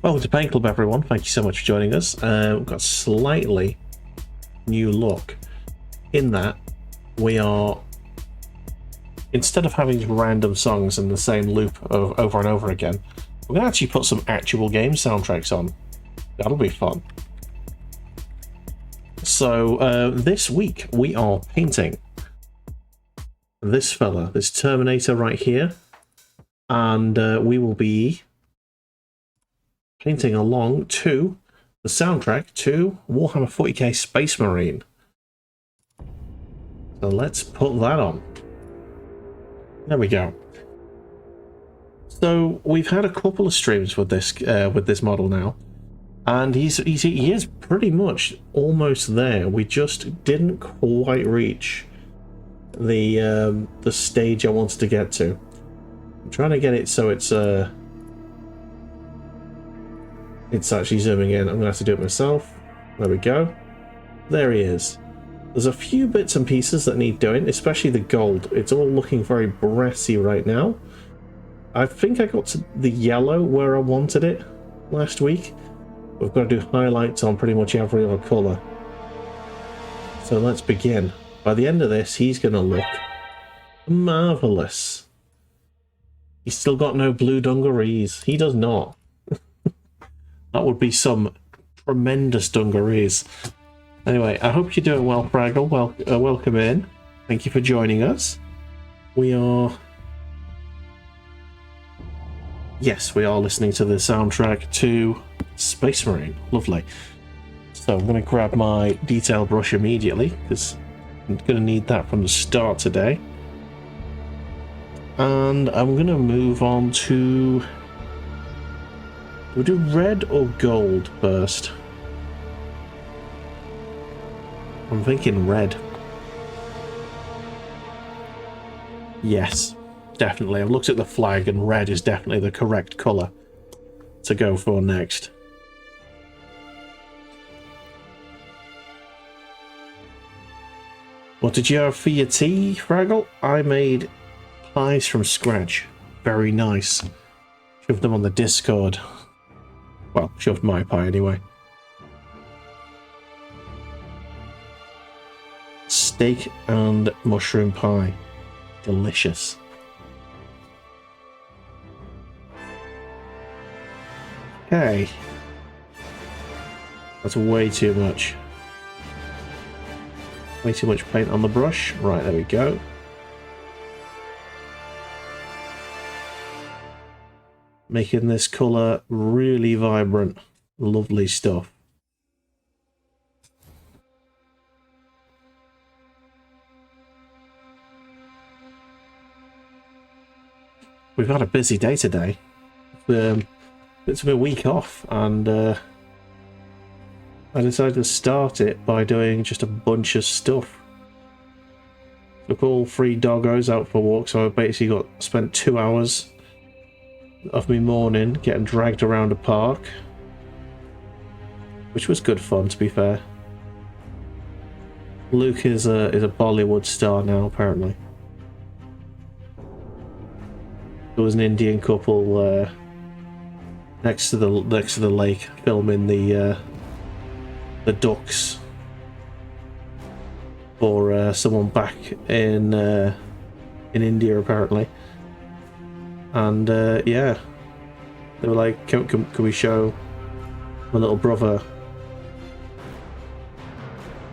Welcome to Pain Club, everyone. Thank you so much for joining us. We've got slightly new look in that we are, instead of having random songs in the same loop over and over again, we're going to actually put some actual game soundtracks on. That'll be fun. So this week we are painting this fella, this Terminator right here, and we will be painting along to the soundtrack to Warhammer 40k Space Marine. So let's put that on. There we go. So we've had a couple of streams with this model now, and he is pretty much almost there. We just didn't quite reach the stage I wanted to get to. I'm trying to get it so it's actually zooming in. I'm gonna have to do it myself. There we go. There he is. There's a few bits and pieces that need doing, especially the gold. It's all looking very brassy right now. I think I got to the yellow where I wanted it last week. We've got to do highlights on pretty much every other colour. So let's begin. By the end of this, he's going to look marvellous. He's still got no blue dungarees. He does not. That would be some tremendous dungarees. Anyway, I hope you're doing well, Fraggle. Welcome in. Thank you for joining us. We are listening to the soundtrack to Space Marine. Lovely. So I'm going to grab my detail brush immediately, because I'm going to need that from the start today. And I'm going to move on to... We'll do red or gold first. I'm thinking red. Yes, definitely. I've looked at the flag and red is definitely the correct colour to go for next. What did you have for your tea, Fraggle? I made pies from scratch. Very nice. Shoved them on the Discord. Well, shoved my pie anyway. Steak and mushroom pie. Delicious. Okay. That's way too much. Way too much paint on the brush. Right, there we go. Making this colour really vibrant. Lovely stuff. We've had a busy day today. It's been a week off, and I decided to start it by doing just a bunch of stuff. Took all 3 doggos out for a walk, so I basically spent 2 hours of me morning getting dragged around a park, which was good fun, to be fair. Luke is a Bollywood star now, apparently. There was an Indian couple next to the lake filming the ducks for someone back in India, apparently. And yeah, they were like, can we show my little brother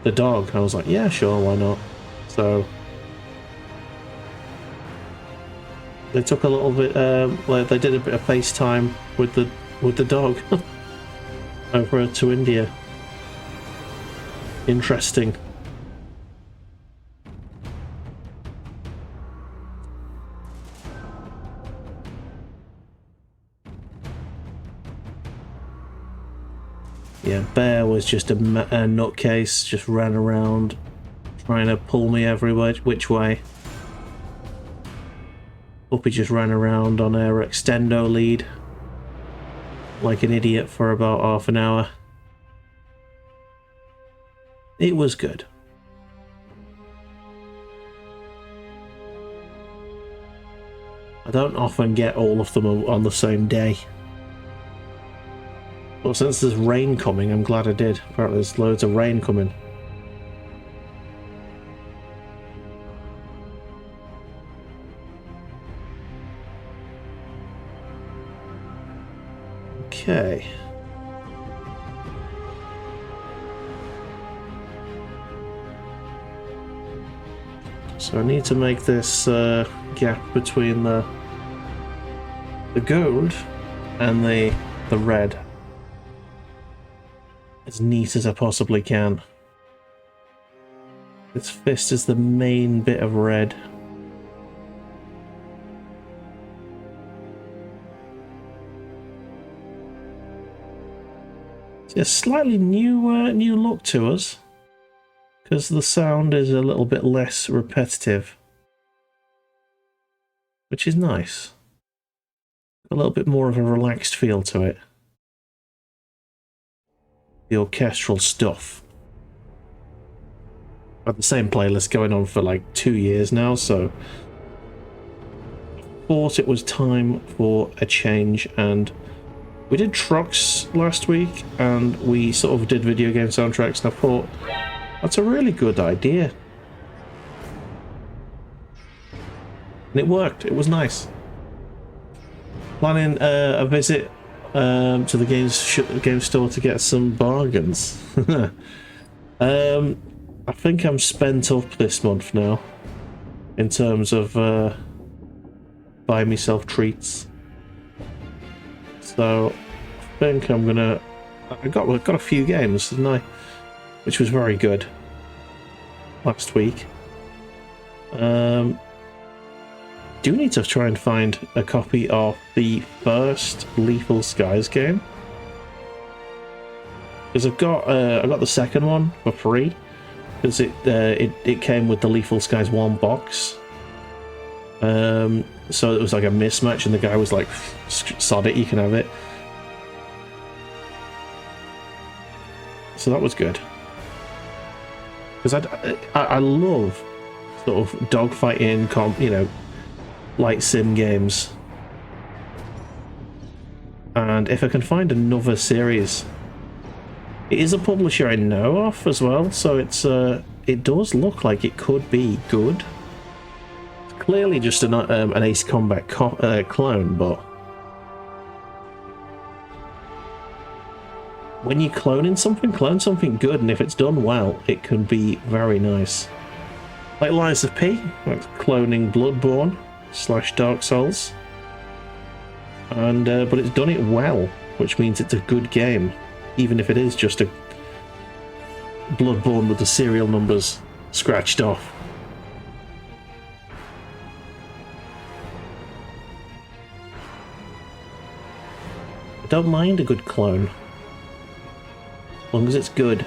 the dog? And I was like, yeah, sure, why not? So they took a little bit, like they did a bit of FaceTime with the dog over to India. Interesting. Yeah, Bear was just a nutcase, just ran around trying to pull me every which way. Puppy just ran around on her extendo lead like an idiot for about half an hour. It was good. I don't often get all of them on the same day. But since there's rain coming, I'm glad I did. Apparently there's loads of rain coming. Okay. So I need to make this gap between the gold and the red as neat as I possibly can. This fist is the main bit of red. It's a slightly new look to us, because the sound is a little bit less repetitive, which is nice. A little bit more of a relaxed feel to it. The orchestral stuff. I've had the same playlist going on for like 2 years now, so I thought it was time for a change. And we did trucks last week, and we sort of did video game soundtracks, and I thought that's a really good idea. And it worked. It was nice. Planning a visit to the game store to get some bargains. I think I'm spent up this month now in terms of buying myself treats. So I think I'm gonna. I got a few games, didn't I? Which was very good last week. Do need to try and find a copy of the first Lethal Skies game, because I got the second one for free, because it came with the Lethal Skies 1 box. So it was like a mismatch, and the guy was like, "Sod it, you can have it." So that was good, because I love sort of dogfighting, light sim games. And if I can find another series, it is a publisher I know of as well, so it does look like it could be good. It's clearly just an Ace Combat clone, but when you clone something good, and if it's done well, it can be very nice. Like Lies of P, that's cloning Bloodborne / Dark Souls, and but it's done it well, which means it's a good game, even if it is just a Bloodborne with the serial numbers scratched off. I don't mind a good clone, as long as it's good.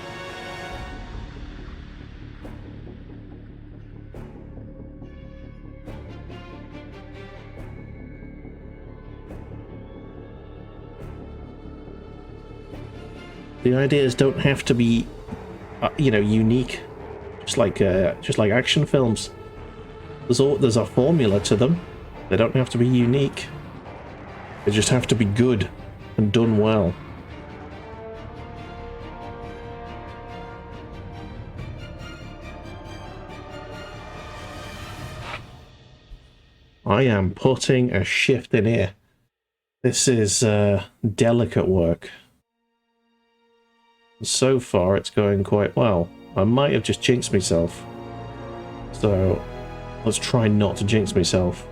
The ideas don't have to be, unique. Just like action films. There's a formula to them. They don't have to be unique. They just have to be good and done well. I am putting a shift in here. This is delicate work. So far, it's going quite well. I might have just jinxed myself. So, let's try not to jinx myself.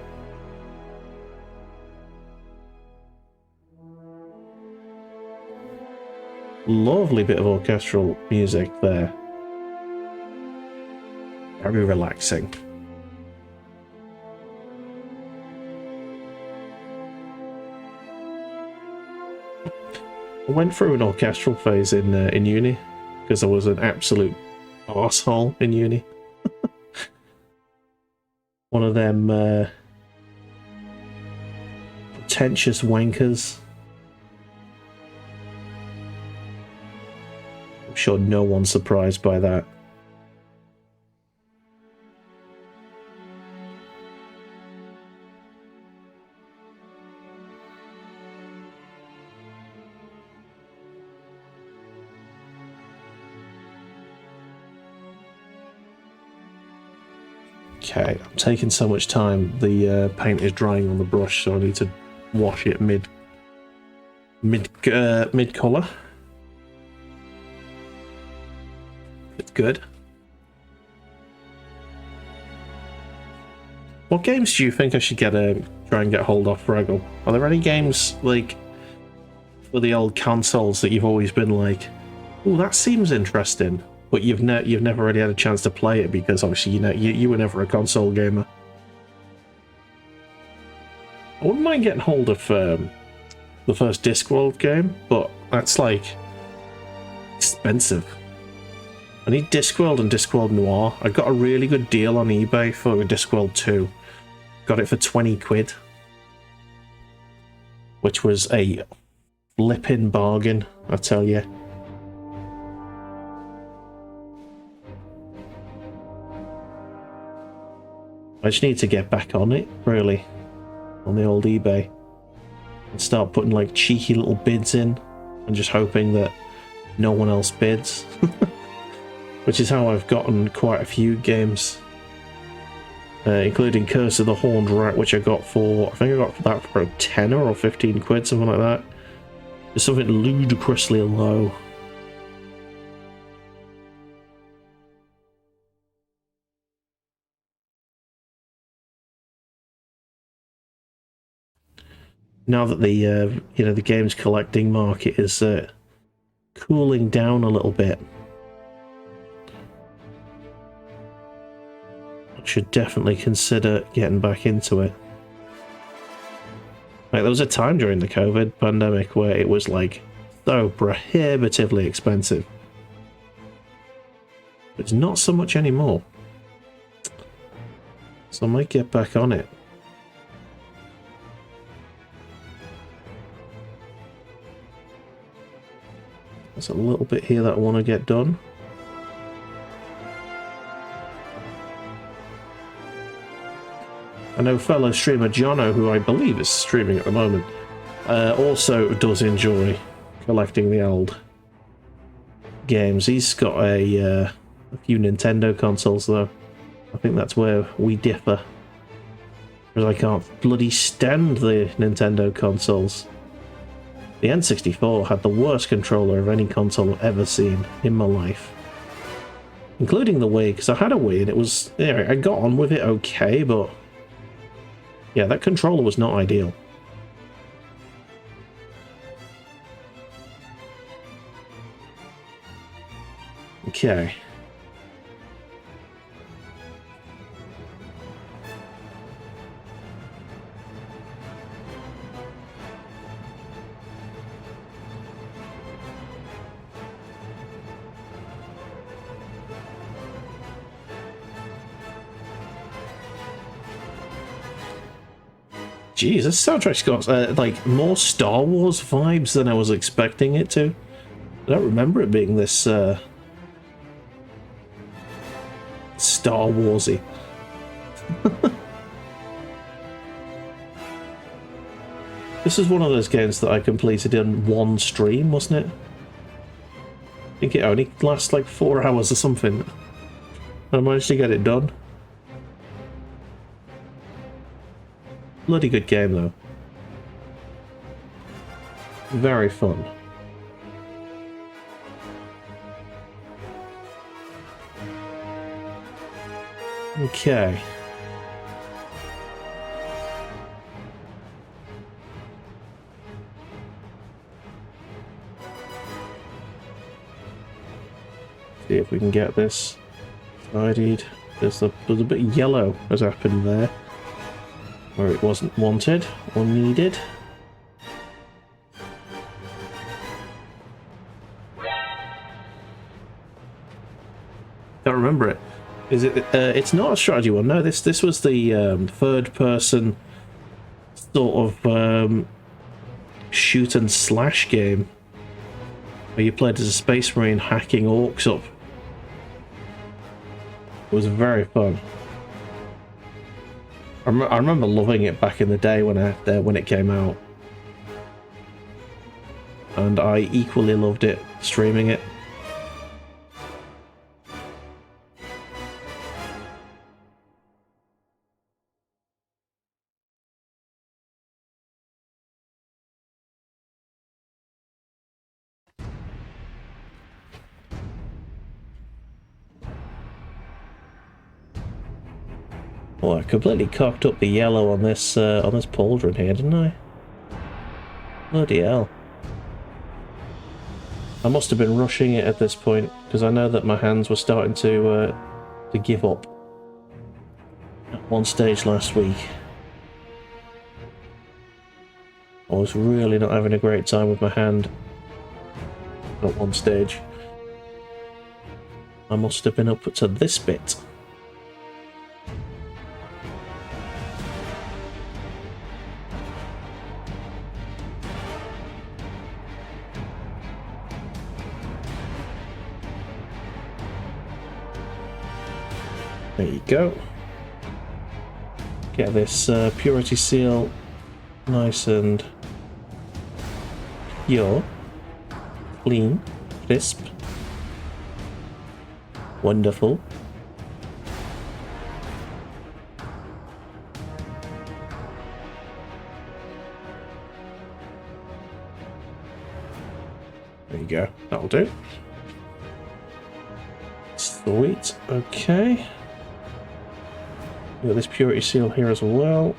Lovely bit of orchestral music there. Very relaxing. I went through an orchestral phase in uni, because I was an absolute arsehole in uni. One of them pretentious wankers. I'm sure no one's surprised by that. Okay, I'm taking so much time. The paint is drying on the brush, so I need to wash it mid color. It's good. What games do you think I should try and get hold of, Fraggle? Are there any games like for the old consoles that you've always been like, oh, that seems interesting, but you've never really had a chance to play it because obviously you were never a console gamer? I wouldn't mind getting hold of the first Discworld game, but that's like expensive. I need Discworld and Discworld Noir. I got a really good deal on eBay for Discworld 2. Got it for 20 quid. Which was a flipping bargain, I tell you. I just need to get back on it, really. On the old eBay. And start putting like cheeky little bids in. And just hoping that no one else bids. Which is how I've gotten quite a few games. Including Curse of the Horned Rat, which I got for, I think I got that for a tenner or 15 quid, something like that. It's something ludicrously low. Now that the the games collecting market is cooling down a little bit, I should definitely consider getting back into it. Like, there was a time during the COVID pandemic where it was like so prohibitively expensive. It's not so much anymore. So I might get back on it. There's a little bit here that I want to get done. I know fellow streamer Jono, who I believe is streaming at the moment, also does enjoy collecting the old games. He's got a few Nintendo consoles, though. I think that's where we differ. Because I can't bloody stand the Nintendo consoles. The N64 had the worst controller of any console I've ever seen in my life. Including the Wii, because I had a Wii and it was... yeah, I got on with it okay, but... yeah, that controller was not ideal. Okay. Jeez, this soundtrack's got like more Star Wars vibes than I was expecting it to. I don't remember it being this Star Warsy. This is one of those games that I completed in one stream, wasn't it? I think it only lasts like 4 hours or something. I managed to get it done. Bloody good game, though. Very fun. Okay. See if we can get this tidied. There's a bit of yellow has happened there, where it wasn't wanted or needed. Don't remember it. Is it? It's not a strategy one. No, this was the third-person sort of shoot and slash game where you played as a space marine hacking orcs up. It was very fun. I remember loving it back in the day when it came out, and I equally loved it streaming it. Oh, I completely cocked up the yellow on this pauldron here, didn't I? Bloody hell. I must have been rushing it at this point, because I know that my hands were starting to give up at one stage last week. I was really not having a great time with my hand at one stage. I must have been up to this bit. There you go. Get this purity seal nice and pure, clean, crisp. Wonderful. There you go. That'll do. Sweet. Okay. Got this purity seal here as well.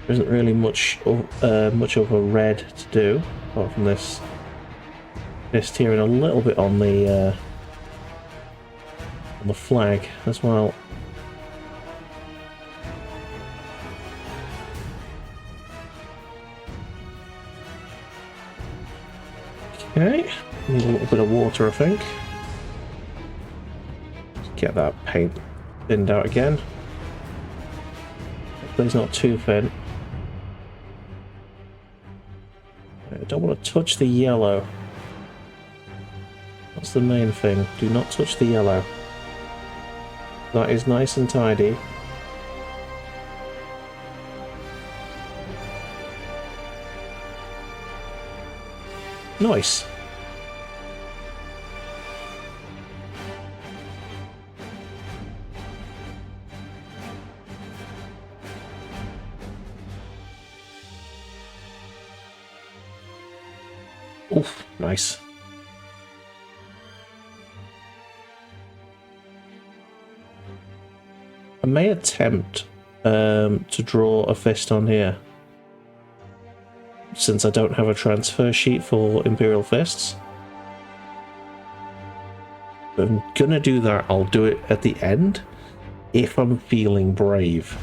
There isn't really much of a red to do, apart from this here and a little bit on the flag as well. Okay, need a little bit of water, I think. Get that paint thinned out again. Hopefully it's not too thin. I don't want to touch the yellow. That's the main thing. Do not touch the yellow. That is nice and tidy. Nice. Oof, nice. I may attempt to draw a fist on here, since I don't have a transfer sheet for Imperial Fists. If I'm gonna do that, I'll do it at the end, if I'm feeling brave.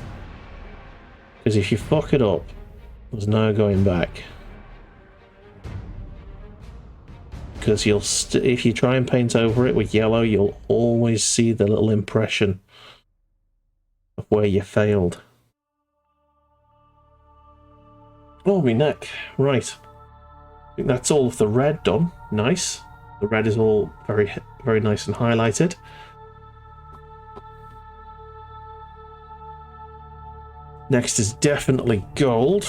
Because if you fuck it up, there's no going back. Because you'll if you try and paint over it with yellow, you'll always see the little impression of where you failed. Oh, me neck. Right. I think that's all of the red done. Nice. The red is all very, very nice and highlighted. Next is definitely gold.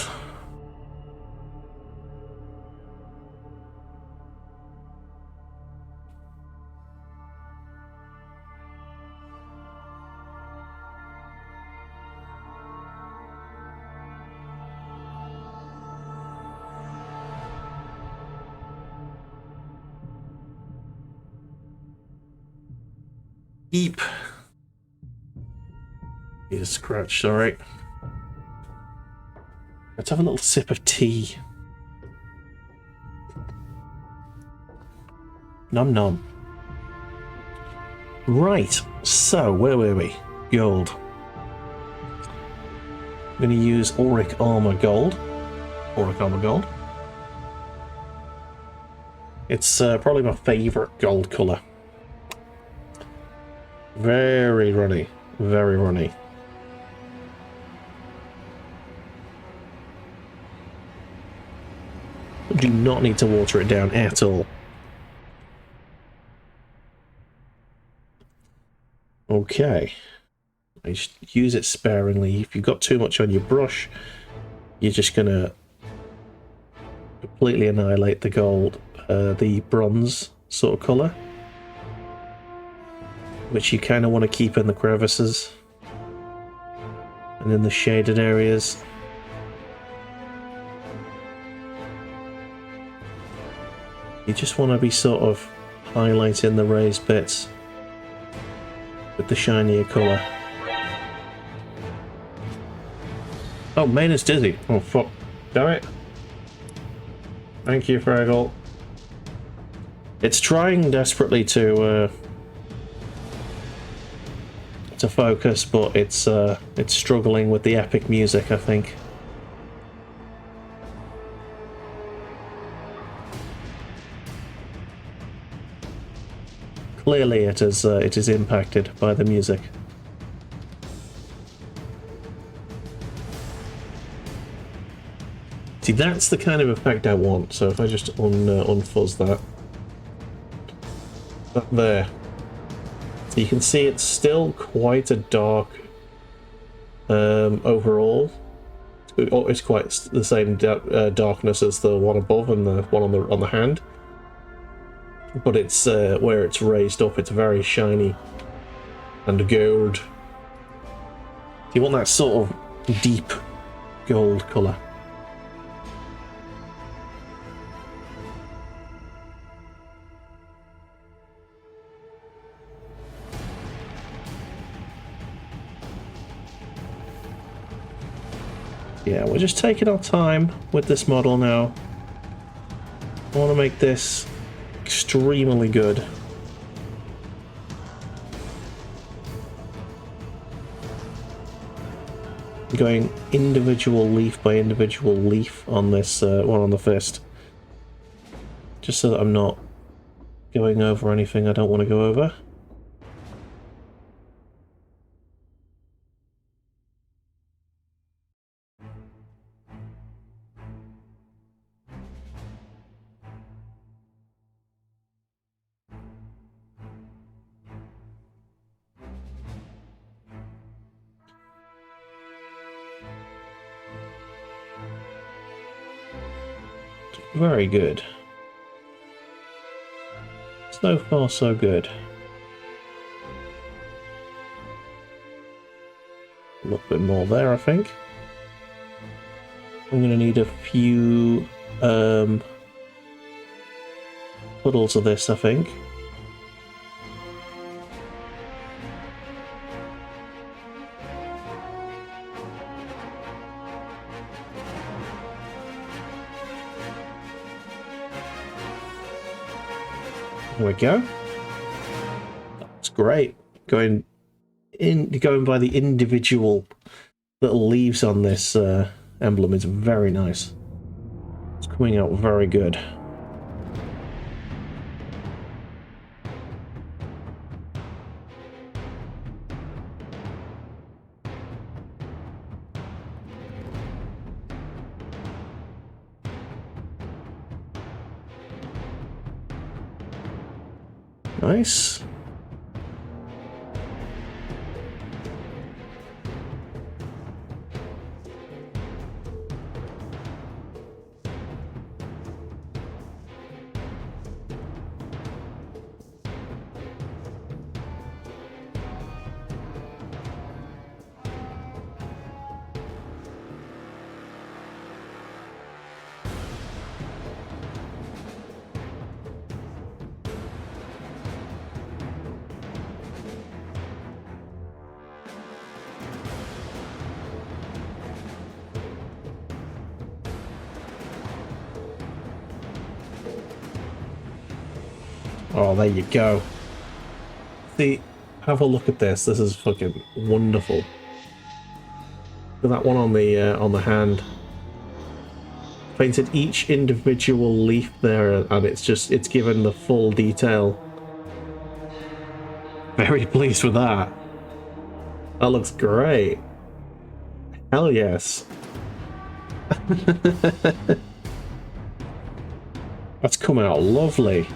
Eep. Need a scratch, sorry. Let's have a little sip of tea. Nom nom. Right, so where were we? Gold. I'm going to use Auric Armor Gold. Auric Armor Gold. It's probably my favourite gold colour. Very runny. Very runny. Do not need to water it down at all. Okay. I just use it sparingly. If you've got too much on your brush, you're just gonna completely annihilate the gold, the bronze sort of colour, which you kind of want to keep in the crevices and in the shaded areas. You just want to be sort of highlighting the raised bits with the shinier colour. Oh, Maynard's dizzy. Oh, fuck. Damn it. Thank you, Fraggle. It's trying desperately to focus, but it's struggling with the epic music, I think. Clearly, it is impacted by the music. See, that's the kind of effect I want. So if I just unfuzz that there, so you can see it's still quite a dark overall. It's quite the same darkness as the one above and the one on the hand, but it's where it's raised up, it's very shiny and gold. You want that sort of deep gold colour. Yeah, we're just taking our time with this model now. I want to make this extremely good. Going individual leaf by individual leaf on this one on the fist. Just so that I'm not going over anything I don't want to go over. Very good. So far, so good. A little bit more there, I think. I'm going to need a few puddles of this, I think. There we go. That's great. Going by the individual little leaves on this emblem is very nice. It's coming out very good. Nice. Oh, there you go. See, have a look at this. This is fucking wonderful. Look at that one on the hand. Painted each individual leaf there, and it's given the full detail. Very pleased with that. That looks great. Hell yes. That's come out lovely.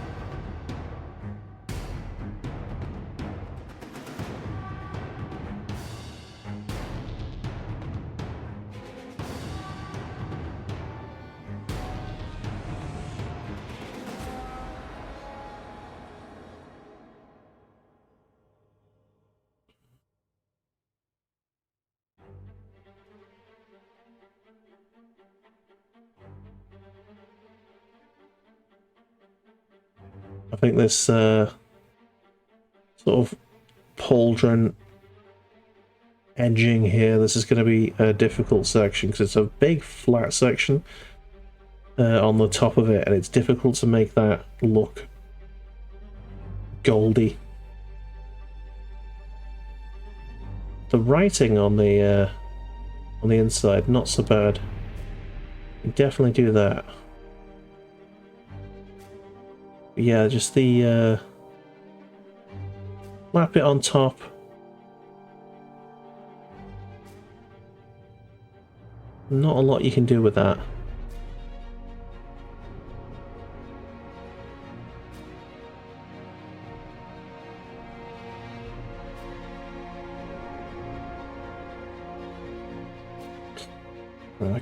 think this sort of pauldron edging here, this is going to be a difficult section because it's a big flat section on the top of it, and it's difficult to make that look goldy. The writing on the inside, not so bad. You definitely do that. Yeah, just the flat bit on top. Not a lot you can do with that.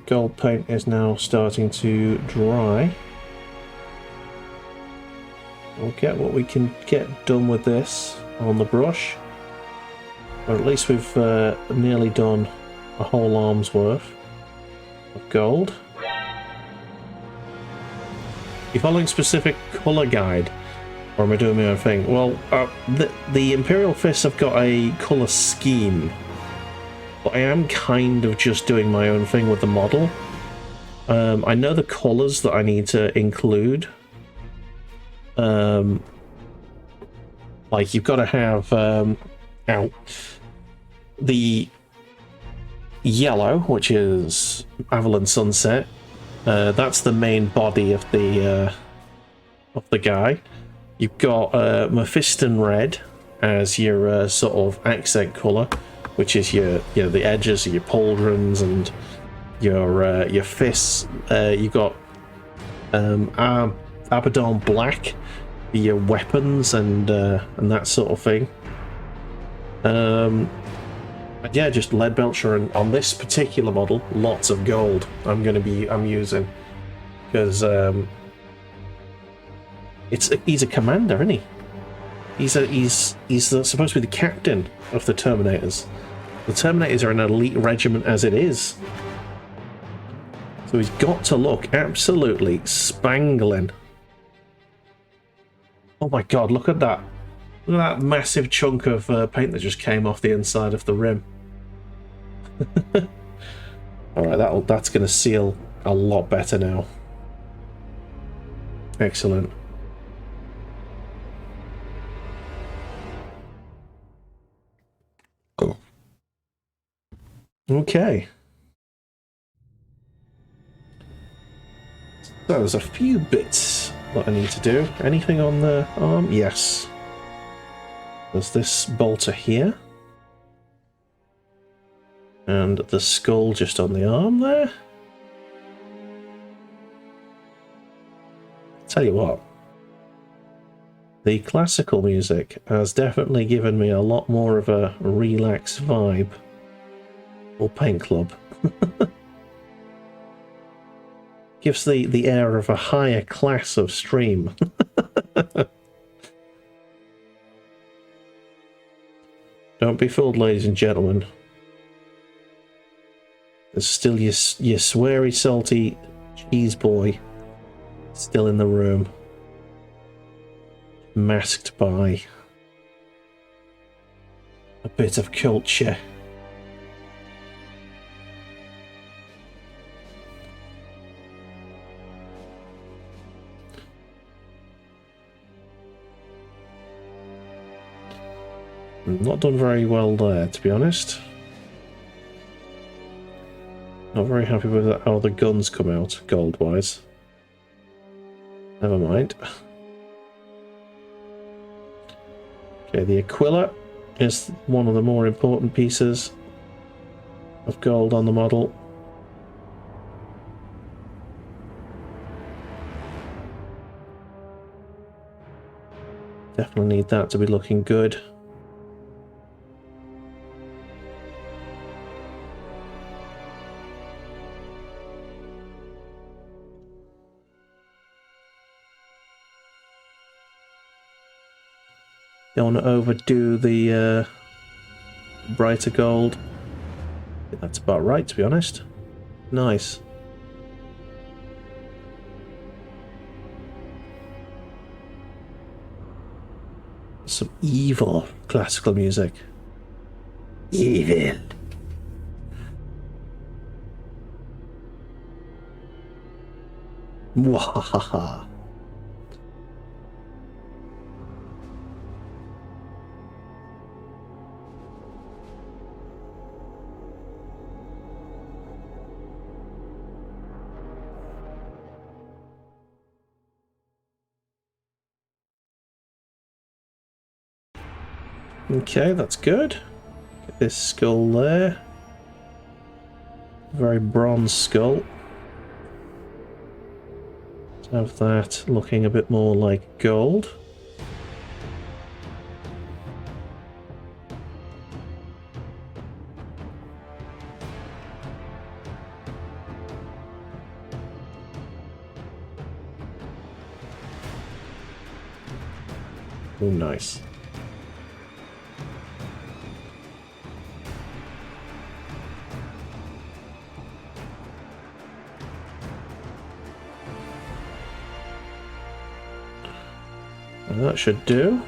Gold paint is now starting to dry. We'll get what we can get done with this on the brush. Or at least we've nearly done a whole arm's worth of gold. You following specific colour guide? Or am I doing my own thing? Well, the Imperial Fists have got a colour scheme. But I am kind of just doing my own thing with the model. I know the colours that I need to include. Like, you've got to have the yellow, which is Avalon Sunset. That's the main body of the guy. You've got Mephiston Red as your sort of accent colour, which is your the edges of your pauldrons and your fists. You've got Abaddon Black, your weapons and that sort of thing. Yeah, just lead belcher, and on this particular model, lots of gold. I'm using because he's a commander, isn't he? He's supposed to be the captain of the Terminators. The Terminators are an elite regiment as it is. So he's got to look absolutely spangling. Oh my god, look at that. Look at that massive chunk of paint that just came off the inside of the rim. Alright, that's going to seal a lot better now. Excellent. Okay. So there's a few bits that I need to do. Anything on the arm? Yes. There's this bolter here. And the skull just on the arm there. Tell you what. The classical music has definitely given me a lot more of a relaxed vibe. Or paint club. Gives the air of a higher class of stream. Don't be fooled, ladies and gentlemen. There's still your sweary, salty cheese boy still in the room. Masked by a bit of culture. Not done very well there, to be honest. Not very happy with how the guns come out, gold-wise. Never mind. Okay, the Aquila is one of the more important pieces of gold on the model. Definitely need that to be looking good. Don't want to overdo the brighter gold. I think that's about right, to be honest. Nice. some evil classical music. Evil. Mwahaha. Okay, that's good. Get this skull there. Very bronze skull. Let's have that looking a bit more like gold. Oh, nice. And that should do.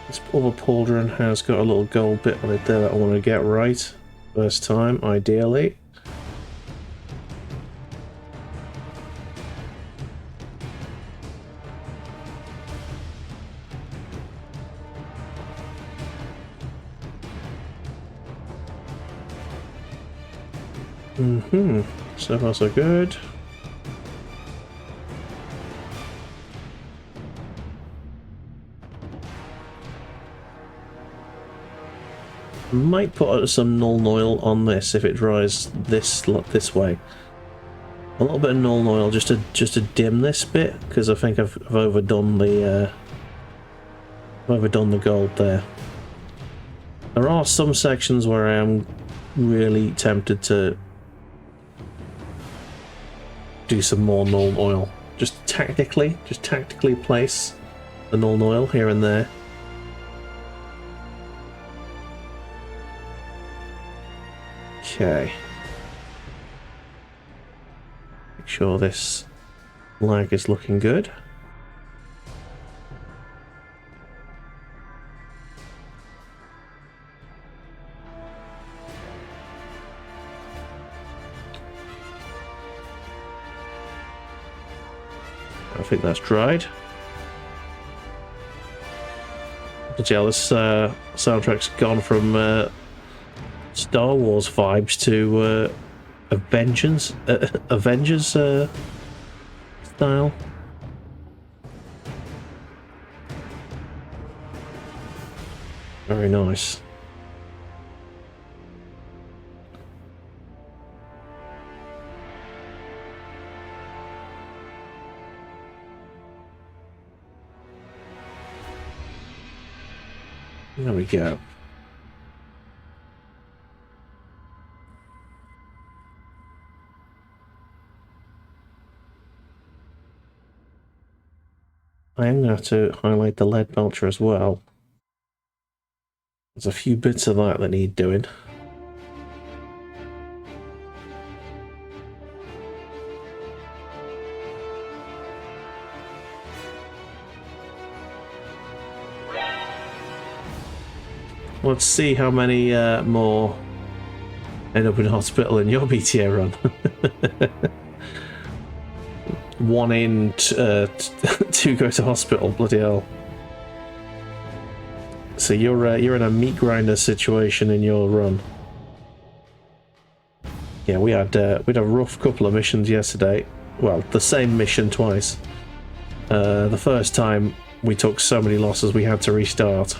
This other pauldron has got a little gold bit on it there that I want to get right first time, ideally. So far so good. Might put some Null oil on this if it dries this way. A little bit of Null oil just to dim this bit, because I think I've overdone the gold there. There are some sections where I am really tempted to do some more Null oil. Just tactically place the Null oil here and there. Okay. Make sure this lag is looking good. I think that's dried. But yeah, this soundtrack's gone from Star Wars vibes to Avengers style. Very nice. There we go. I am going to highlight the lead belcher as well. There's a few bits of that need doing. Let's see how many more end up in hospital in your BTA run. 1 in 2 go to hospital. Bloody hell! So you're in a meat grinder situation in your run. Yeah, we had a rough couple of missions yesterday. Well, the same mission twice. The first time we took so many losses we had to restart.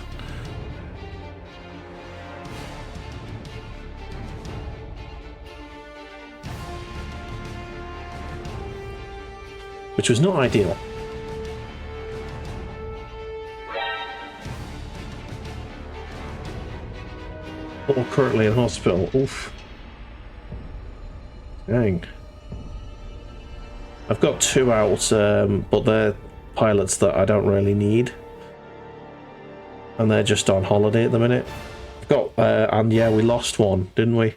Which was not ideal. All currently in hospital. Oof. Dang. I've got 2 out, but they're pilots that I don't really need. And they're just on holiday at the minute. I've got, and yeah, we lost one, didn't we?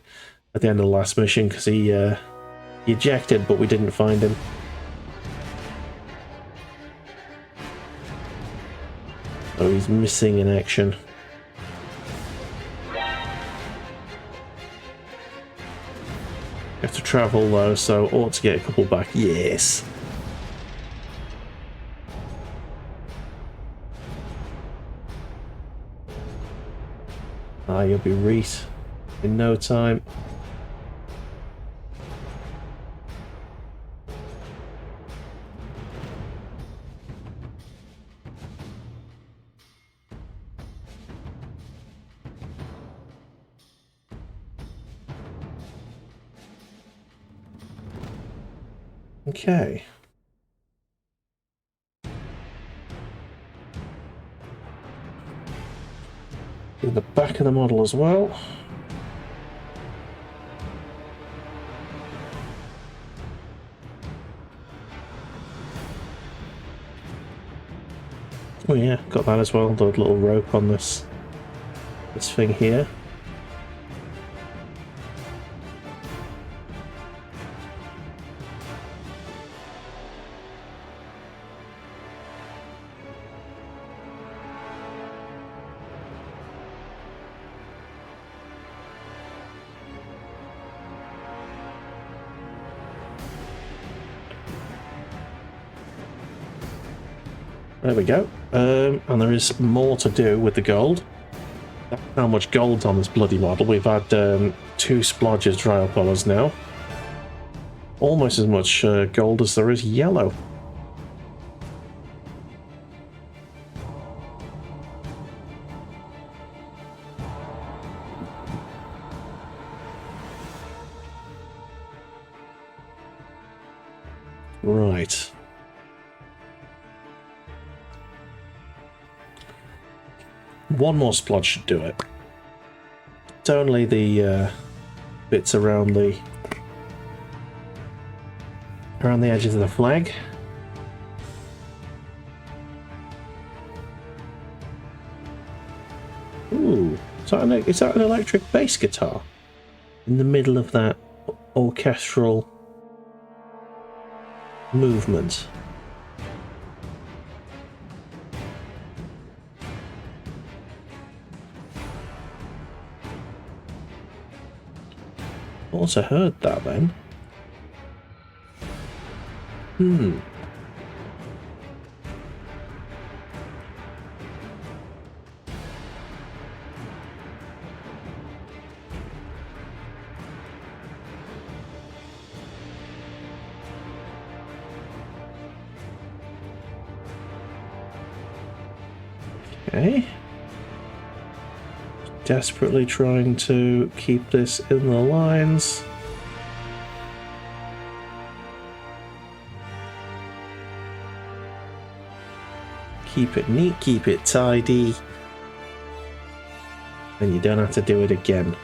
At the end of the last mission, because he ejected, but we didn't find him. Oh, he's missing in action. Have to travel though, so ought to get a couple back. Yes. Ah, you'll be Reese in no time. Okay. In the back of the model as well. Oh yeah, got that as well, the little rope on this thing here. There we go. And there is more to do with the gold. That's how much gold's on this bloody model. We've had 2 splodges dry up on us now. Almost as much gold as there is yellow. Right. One more splodge should do it. It's only the bits around the edges of the flag. Ooh, is that an electric bass guitar in the middle of that orchestral movement? Also heard that then. Okay. Desperately trying to keep this in the lines. Keep it neat, keep it tidy, and you don't have to do it again.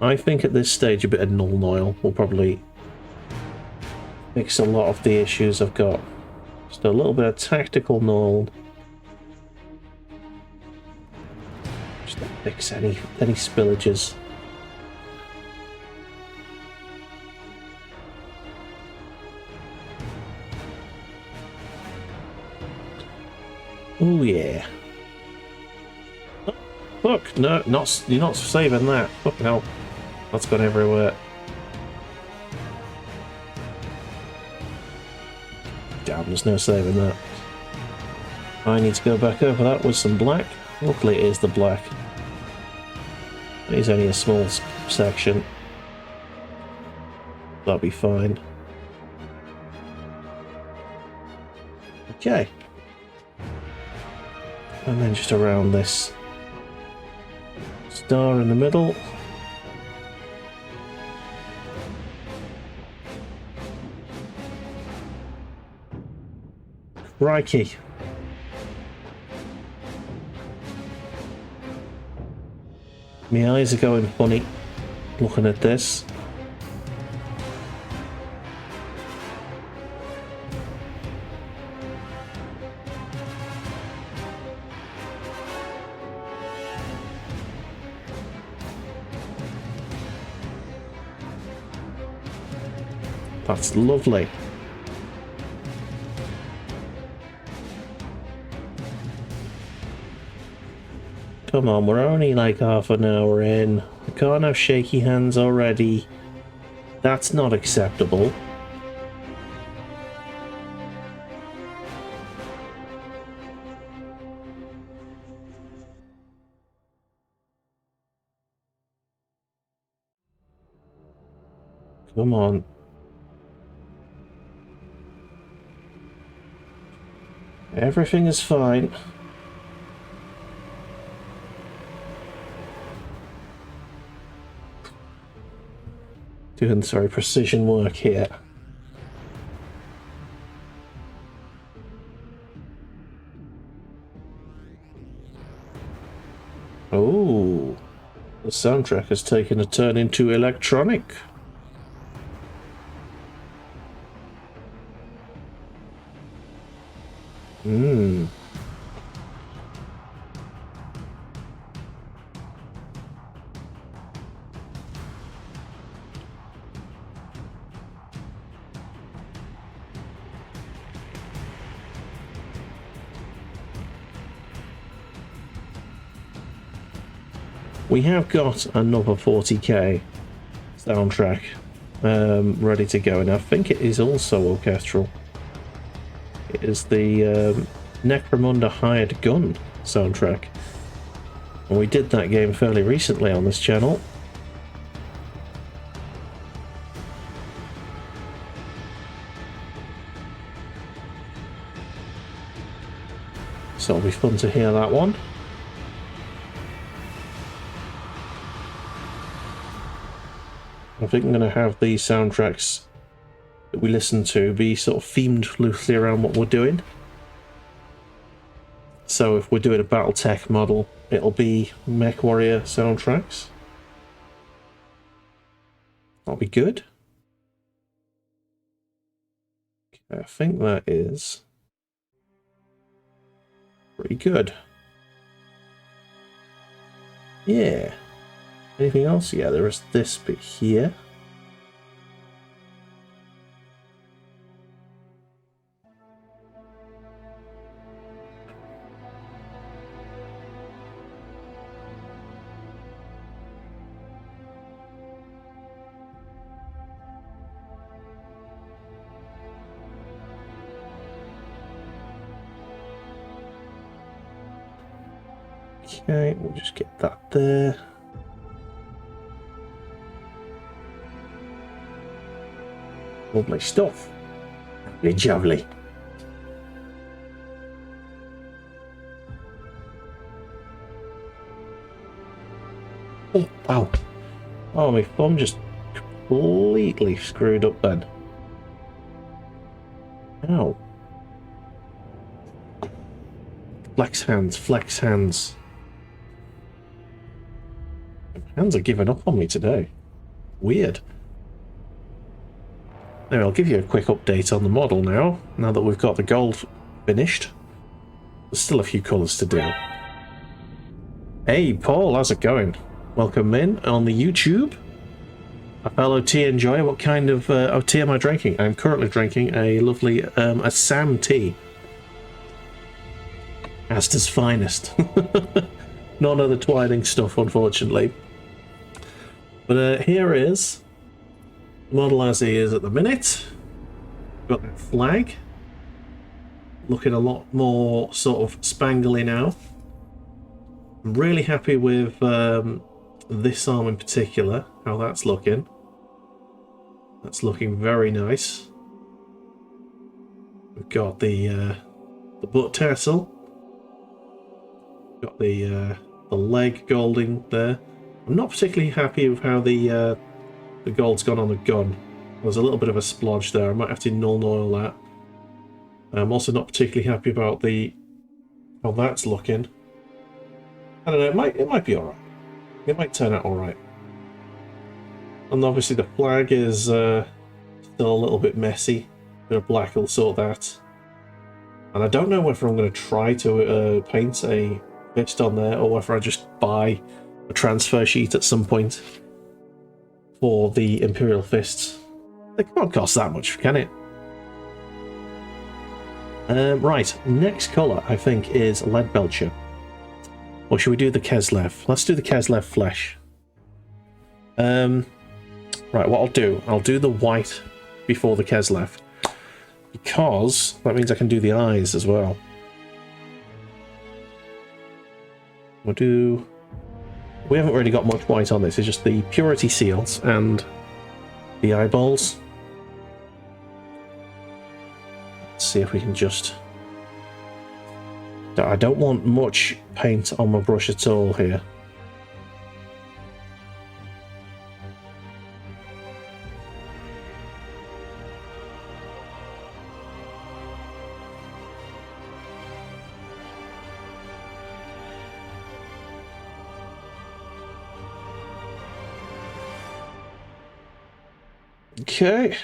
I think at this stage a bit of null oil will probably fix a lot of the issues I've got. Just a little bit of tactical null. Just to fix any spillages. Oh yeah. Oh, look, no, you're not saving that. Fuck no. That's gone everywhere. Damn, there's no saving that. I need to go back over that with some black. Luckily it is the black. It's only a small section. That'll be fine. Okay. And then just around this star in the middle. Crikey. My eyes are going funny looking at this. That's lovely. Come on, we're only like half an hour in. I can't have shaky hands already. That's not acceptable. Come on. Everything is fine. Doing sorry, precision work here. Oh, the soundtrack has taken a turn into electronic. We have got another 40k soundtrack ready to go, and I think it is also orchestral. It is the Necromunda Hired Gun soundtrack. And we did that game fairly recently on this channel. So it'll be fun to hear that one. I think I'm going to have the soundtracks that we listen to be sort of themed loosely around what we're doing. So if we're doing a Battletech model, it'll be MechWarrior soundtracks. That'll be good. Okay, I think that is pretty good. Yeah. Anything else? Yeah, there is this bit here. Okay, we'll just get that there. Lovely stuff. Lovely. Oh, wow. Oh, my thumb just completely screwed up then. Ow. Flex hands, flex hands. My hands are giving up on me today. Weird. Anyway, I'll give you a quick update on the model now that we've got the gold finished. There's still a few colours to do. Hey Paul, how's it going? Welcome in on the YouTube. A fellow tea enjoyer. What kind of tea am I drinking? I'm currently drinking a lovely Assam tea. Astor's finest. None of the Twining stuff, unfortunately. But here is the model as he is at the minute. Got that flag. Looking a lot more sort of spangly now. I'm really happy with this arm in particular, how that's looking. That's looking very nice. We've got the butt tassel. Got the leg golding there. I'm not particularly happy with how the gold's gone on the gun. There's a little bit of a splodge there. I might have to null oil that. I'm also not particularly happy about how that's looking. I don't know. It might be all right. It might turn out all right. And obviously the flag is still a little bit messy. A bit of black will sort that. And I don't know whether I'm going to try to paint a fist on there or whether I just buy a transfer sheet at some point for the Imperial Fists. They can't cost that much, can it? Right, next colour, I think, is Lead Belcher. Or should we do the Keslev? Let's do the Keslev Flesh. Right, what I'll do the white before the Keslev. Because that means I can do the eyes as well. We haven't really got much white on this, it's just the purity seals and the eyeballs. Let's see if we can just... I don't want much paint on my brush at all here. Okay.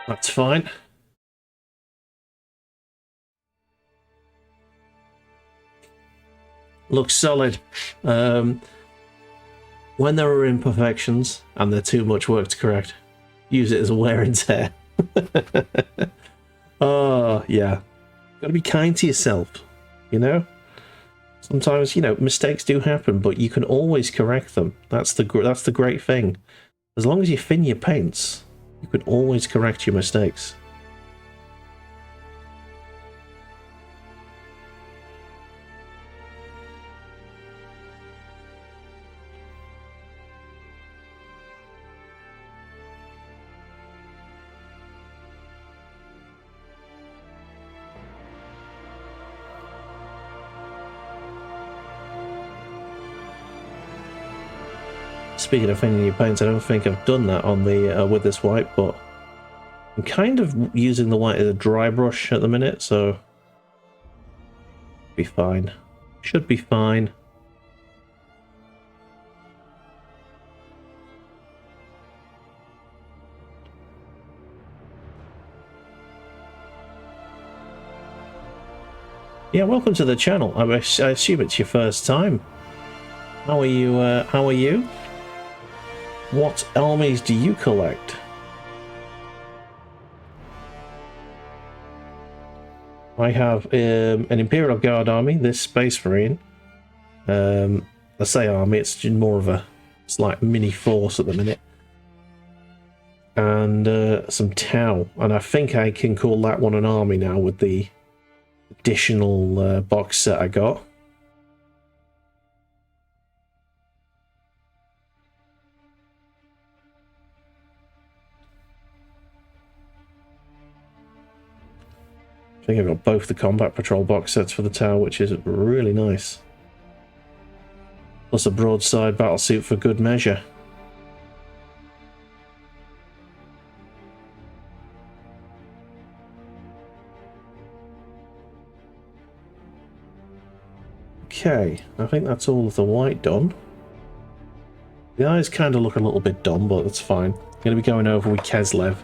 That's fine. Looks solid. When there are imperfections and they're too much work to correct, use it as a wear and tear. Oh, yeah. Gotta be kind to yourself, you know? Sometimes, you know, mistakes do happen, but you can always correct them. That's the great thing. As long as you thin your paints, you can always correct your mistakes. Speaking of thinning your paints, I don't think I've done that on the with this white, but I'm kind of using the white as a dry brush at the minute, so be fine. Should be fine. Yeah, welcome to the channel. I assume it's your first time. How are you? How are you? What armies do you collect? I have an Imperial Guard army, this Space Marine. I say army, it's more of a slight mini force at the minute. And some Tau, and I think I can call that one an army now with the additional box set I got. I think I've got both the Combat Patrol box sets for the Tau, which is really nice. Plus a broadside battlesuit for good measure. Okay, I think that's all of the white done. The eyes kind of look a little bit dumb, but that's fine. I'm going to be going over with Keslev.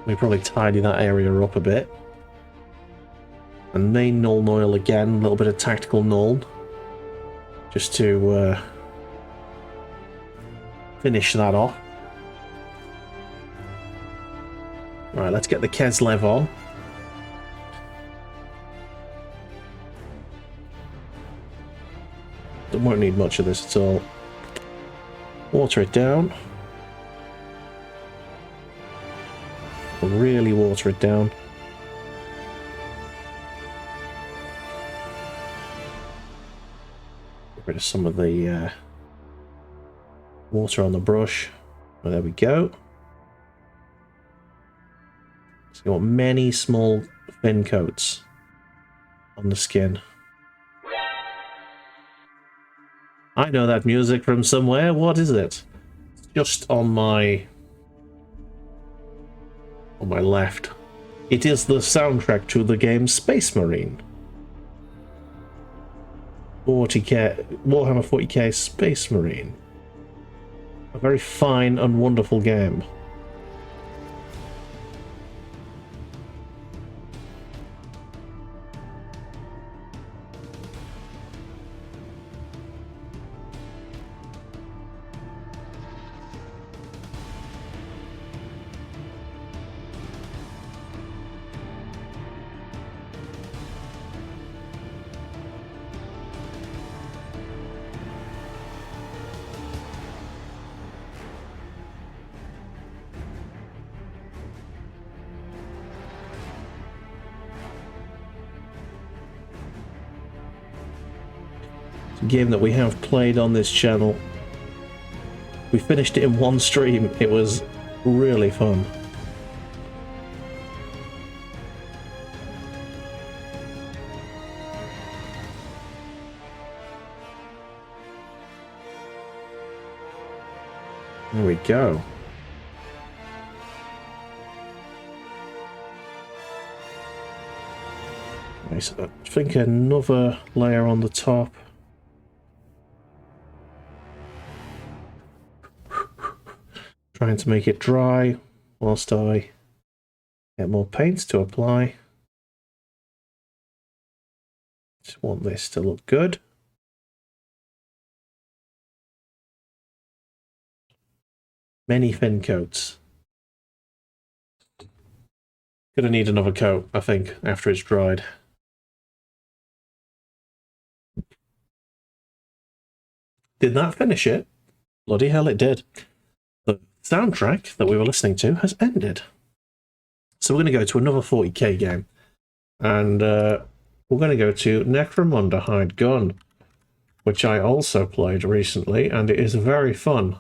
We probably tidy that area up a bit. And main Null Noil again, a little bit of tactical Null. Just to finish that off. Right, let's get the Keslev on. Won't need much of this at all. Water it down. Really water it down. Get rid of some of the water on the brush. Oh, there we go. So you want many small thin coats on the skin. I know that music from somewhere. What is it? It's just on my left. It is the soundtrack to the game Space Marine. 40k Warhammer 40k Space Marine. A very fine and wonderful game. game that we have played on this channel. We finished it in one stream. It was really fun. There we go. Okay, so I think another layer on the top. Trying to make it dry whilst I get more paint to apply. Just want this to look good. Many thin coats. Gonna need another coat, I think, after it's dried. Did that finish it? Bloody hell it did. The soundtrack that we were listening to has ended. So we're going to go to another 40k game. And we're going to go to Necromunda Hide Gun, which I also played recently, and it is very fun.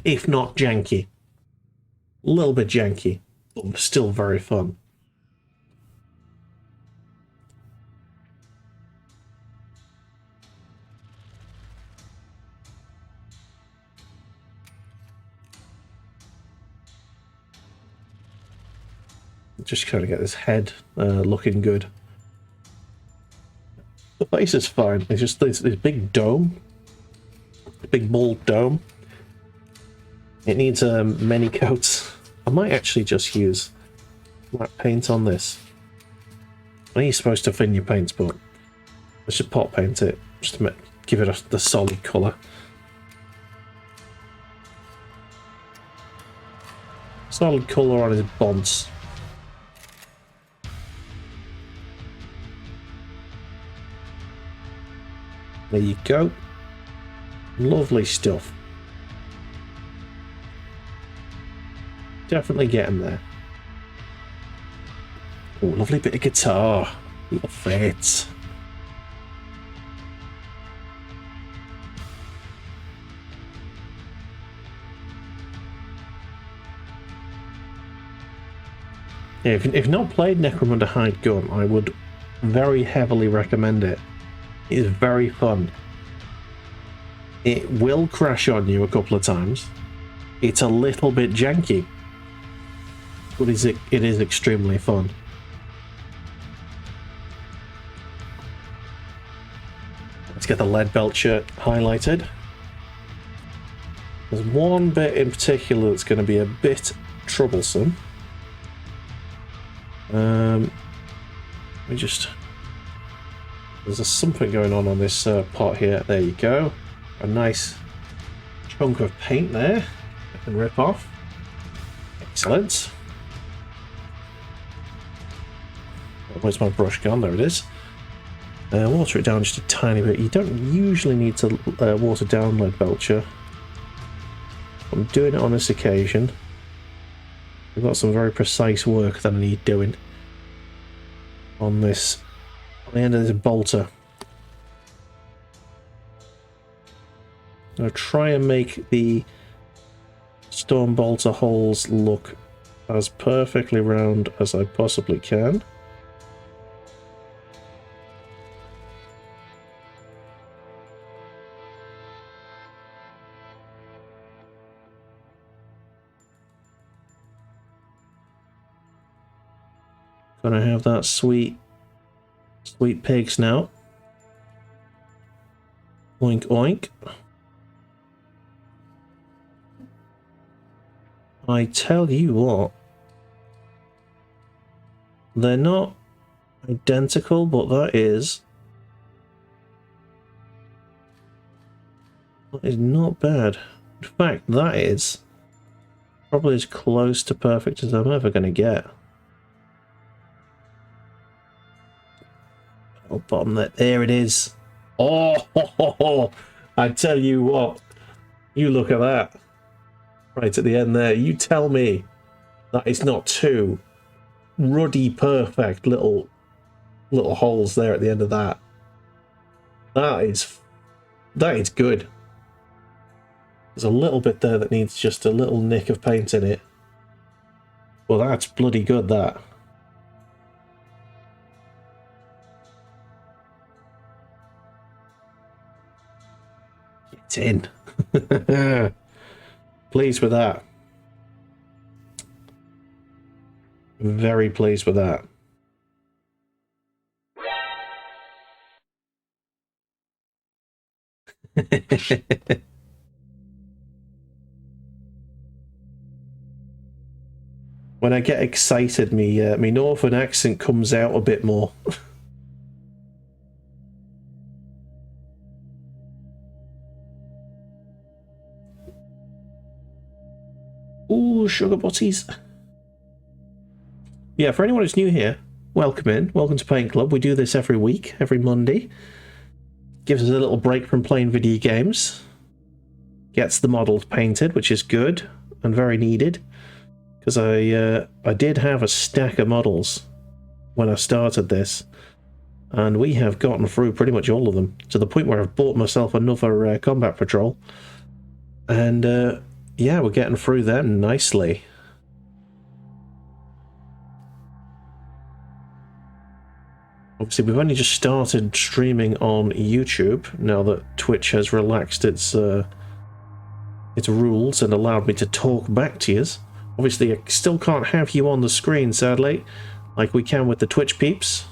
If not janky. A little bit janky, but still very fun. Just kind of get this head looking good. The face is fine. It's just this big dome, big bald dome. It needs many coats. I might actually just use black paint on this. I know you're supposed to thin your paints, but let's just pot paint it just to give it the solid colour. Solid colour on his bonds. There you go. Lovely stuff. Definitely getting there. Oh, lovely bit of guitar. Love it. Yeah, if you've not played Necromunda Hide Gun, I would very heavily recommend it. It is very fun. It will crash on you a couple of times. It's a little bit janky, but it is extremely fun. Let's get the lead belt shirt highlighted. There's one bit in particular that's going to be a bit troublesome. Let me just... There's something going on this pot here. There you go. A nice chunk of paint there. I can rip off. Excellent. Where's my brush gone? There it is. Water it down just a tiny bit. You don't usually need to water down lead belcher. I'm doing it on this occasion. We've got some very precise work that I need doing on this. On the end of this bolter. I'll try and make the storm bolter holes look as perfectly round as I possibly can. Gonna have that sweet pigs now. Oink oink. I tell you what, they're not identical, but that is not bad. In fact, that is probably as close to perfect as I'm ever going to get. Oh, bottom there it is. Oh, ho, ho, ho. I tell you what, you look at that. Right at the end there, you tell me that it's not two ruddy, perfect little little holes there at the end of that. That is good. There's a little bit there that needs just a little nick of paint in it. Well, that's bloody good, that. It's in. Pleased with that. Very pleased with that. When I get excited, me northern accent comes out a bit more. Ooh, sugar butties. Yeah, for anyone who's new here, welcome in. Welcome to Paint Club. We do this every week, every Monday. Gives us a little break from playing video games. Gets the models painted, which is good and very needed. Because I did have a stack of models when I started this, and we have gotten through pretty much all of them, to the point where I've bought myself another combat patrol. And yeah, we're getting through them nicely. Obviously, we've only just started streaming on YouTube, now that Twitch has relaxed its rules and allowed me to talk back to yous. Obviously, I still can't have you on the screen, sadly, like we can with the Twitch peeps.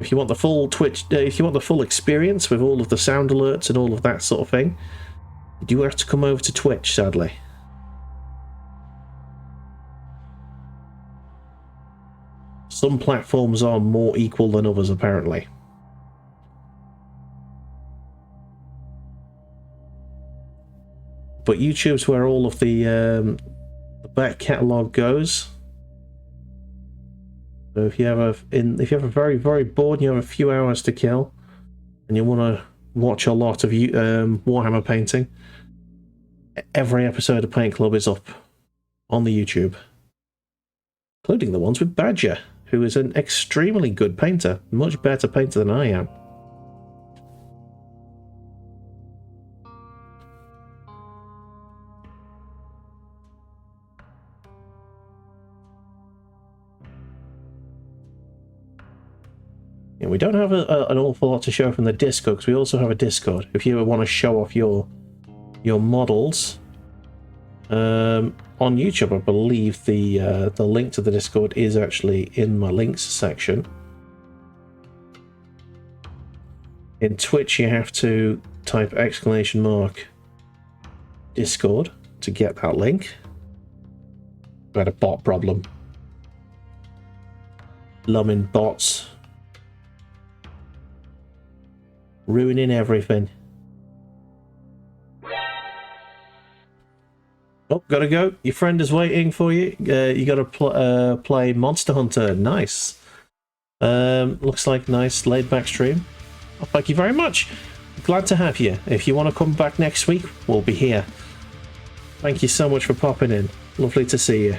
If you want the full if you want the full experience with all of the sound alerts and all of that sort of thing, you do have to come over to Twitch, sadly. Some platforms are more equal than others, apparently. But YouTube's where all of the back catalogue goes. So if you have a very, very bored and you have a few hours to kill, and you want to watch a lot of Warhammer painting, every episode of Paint Club is up on the YouTube, including the ones with Badger, who is an extremely good painter, much better painter than I am. Yeah, we don't have an awful lot to show from the Discord, because we also have a Discord. If you ever want to show off your models on YouTube, I believe the link to the Discord is actually in my links section. In Twitch, you have to type !Discord to get that link. I had a bot problem. Lumming bots. Ruining everything. Oh, gotta go. Your friend is waiting for you. You gotta play Monster Hunter. Nice. Looks like nice laid-back stream. Oh, thank you very much. Glad to have you. If you want to come back next week, we'll be here. Thank you so much for popping in. Lovely to see you.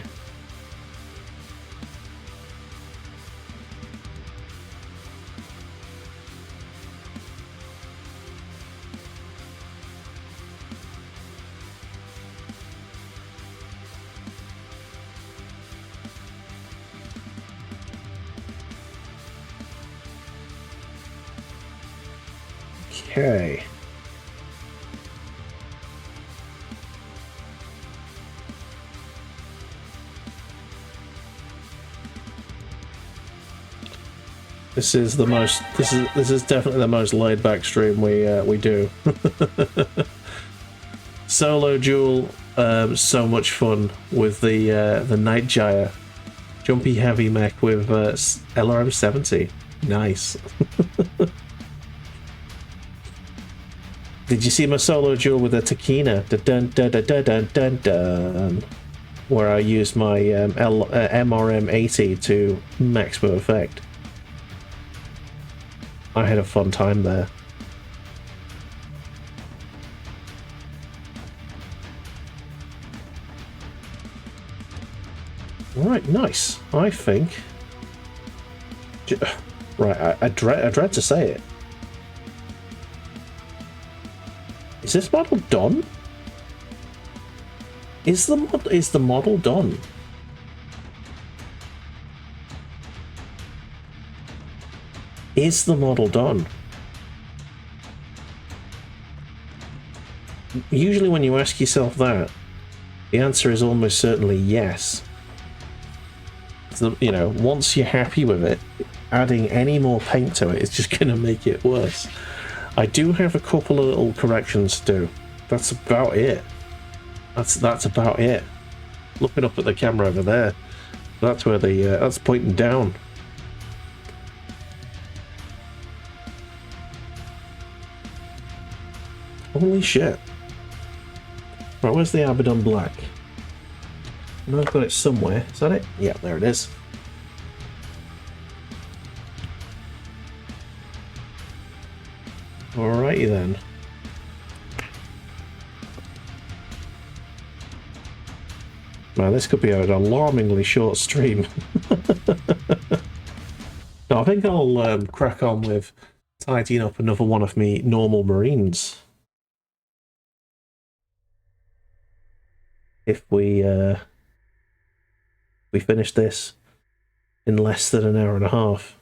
Okay. This is definitely the most laid back stream we do. Solo duel, so much fun with the Night Gyre. Jumpy heavy mech with LRM 70. Nice. Did you see my solo duel with a Takina? Dun, dun, dun, dun, dun, dun, dun, where I used my MRM 80 to maximum effect. I had a fun time there. Right, nice. I think Right, I dread to say it. Is this model done? Is the model done? Is the model done? Usually when you ask yourself that, the answer is almost certainly yes. So, you know, once you're happy with it, adding any more paint to it is just going to make it worse. I do have a couple of little corrections to do. That's about it. That's about it. Looking up at the camera over there, that's where the that's pointing down. Holy shit. Right, where's the Abaddon Black? I know I've got it somewhere. Is that it? Yeah, there it is. Alrighty then. Man, this could be an alarmingly short stream. No, I think I'll crack on with tidying up another one of me normal Marines. If we finish this in less than an hour and a half.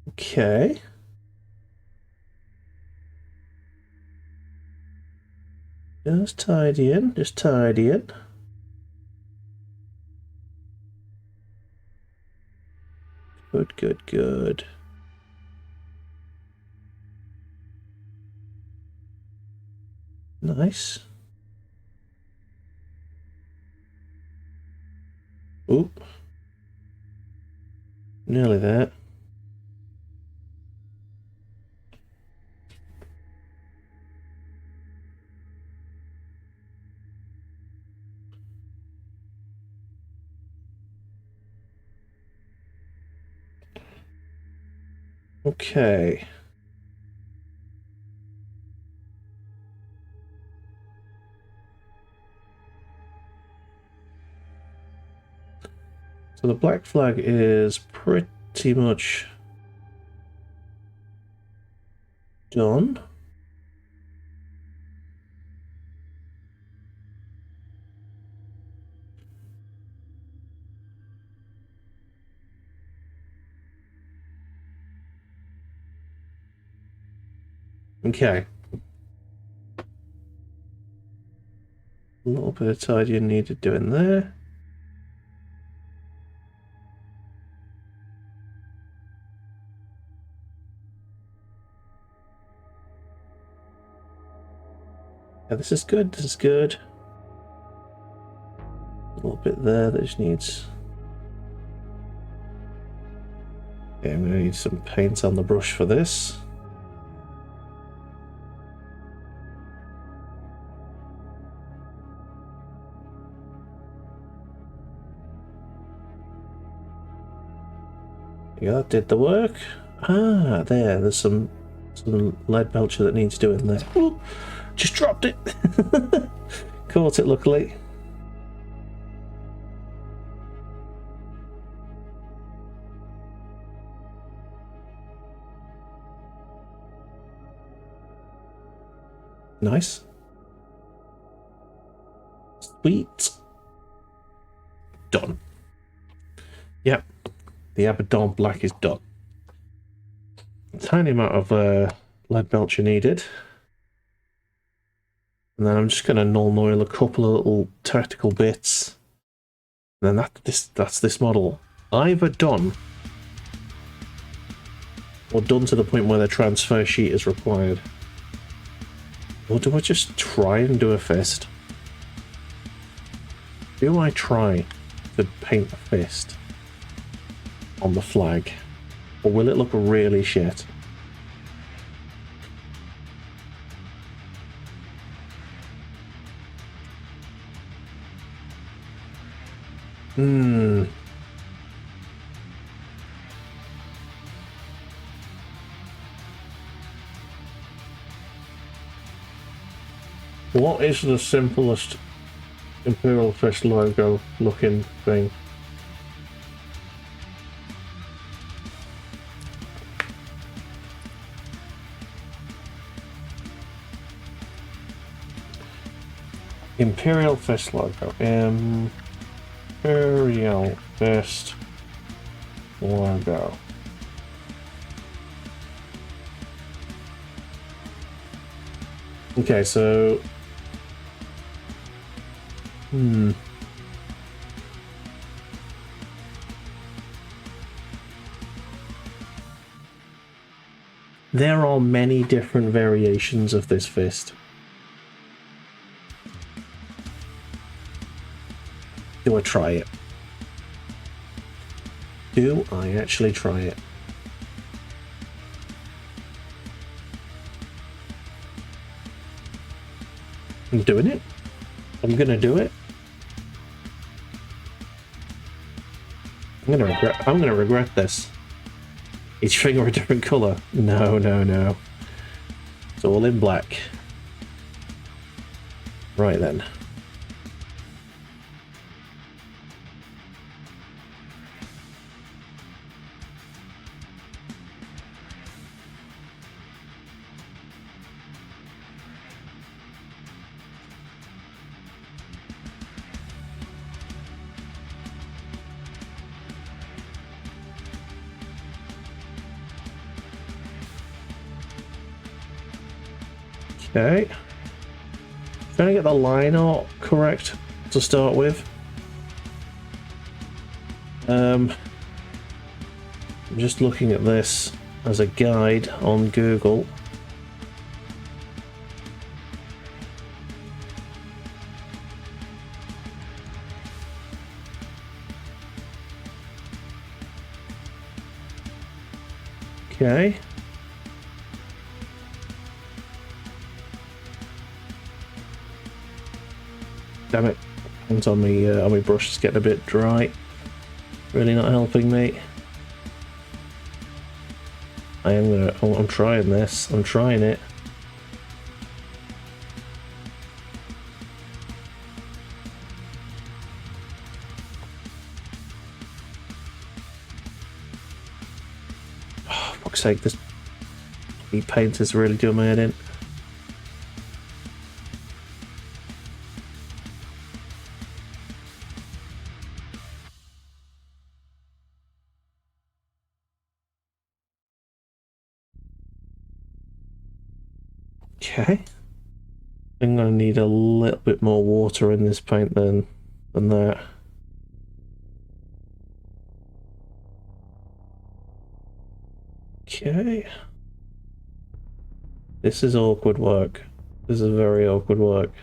Okay. Just tidying, just tidying. Good, good, good. Nice. Oop. Nearly there. Okay. So the black flag is pretty much done. Okay. A little bit of tidying needed doing there. Yeah, this is good, this is good. A little bit there that just needs... Okay, I'm going to need some paint on the brush for this. Yeah, that did the work. Ah, there's some lead belcher that needs doing there. Ooh, just dropped it. Caught it, luckily. Nice. Sweet. Done. Yep. The Abaddon Black is done. Tiny amount of lead belcher needed. And then I'm just going to null and oil a couple of little tactical bits. And then that's this model. Either done, or done to the point where the transfer sheet is required. Or do I just try and do a fist? Do I try to paint a fist on the flag? Or will it look really shit? Hmm. What is the simplest Imperial Fist logo looking thing? Imperial Fist logo. Imperial Fist logo. Okay, so... There are many different variations of this fist. Do I try it? Do I actually try it? I'm doing it. I'm gonna do it. I'm gonna regret this. Each finger a different colour. No, no, no. It's all in black. Right then. Okay. Trying to get the line art correct to start with. I'm just looking at this as a guide on Google. Okay. Damn it. Paint on my brush is getting a bit dry. Really not helping me. I'm trying this. I'm trying it. Oh, for fuck's sake, this paint is really doing my head in. Okay. I'm gonna need a little bit more water in this paint than that. Okay. This is awkward work. This is very awkward work.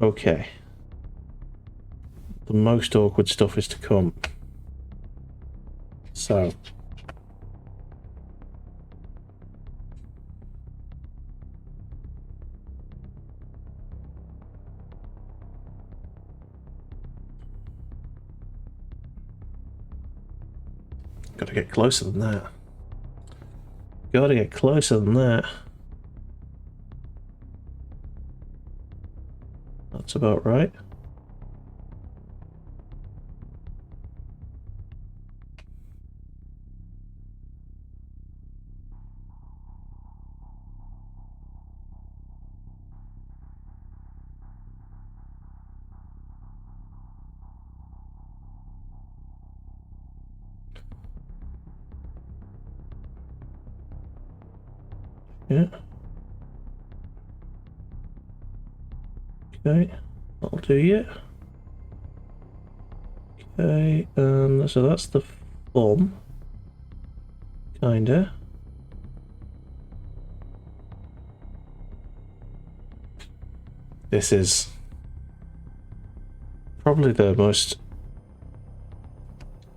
Okay. The most awkward stuff is to come. So. Gotta get closer than that. Gotta get closer than that. That's about right. Yeah. Okay, that'll do you. Okay, so that's the thumb. Kinda. This is probably the most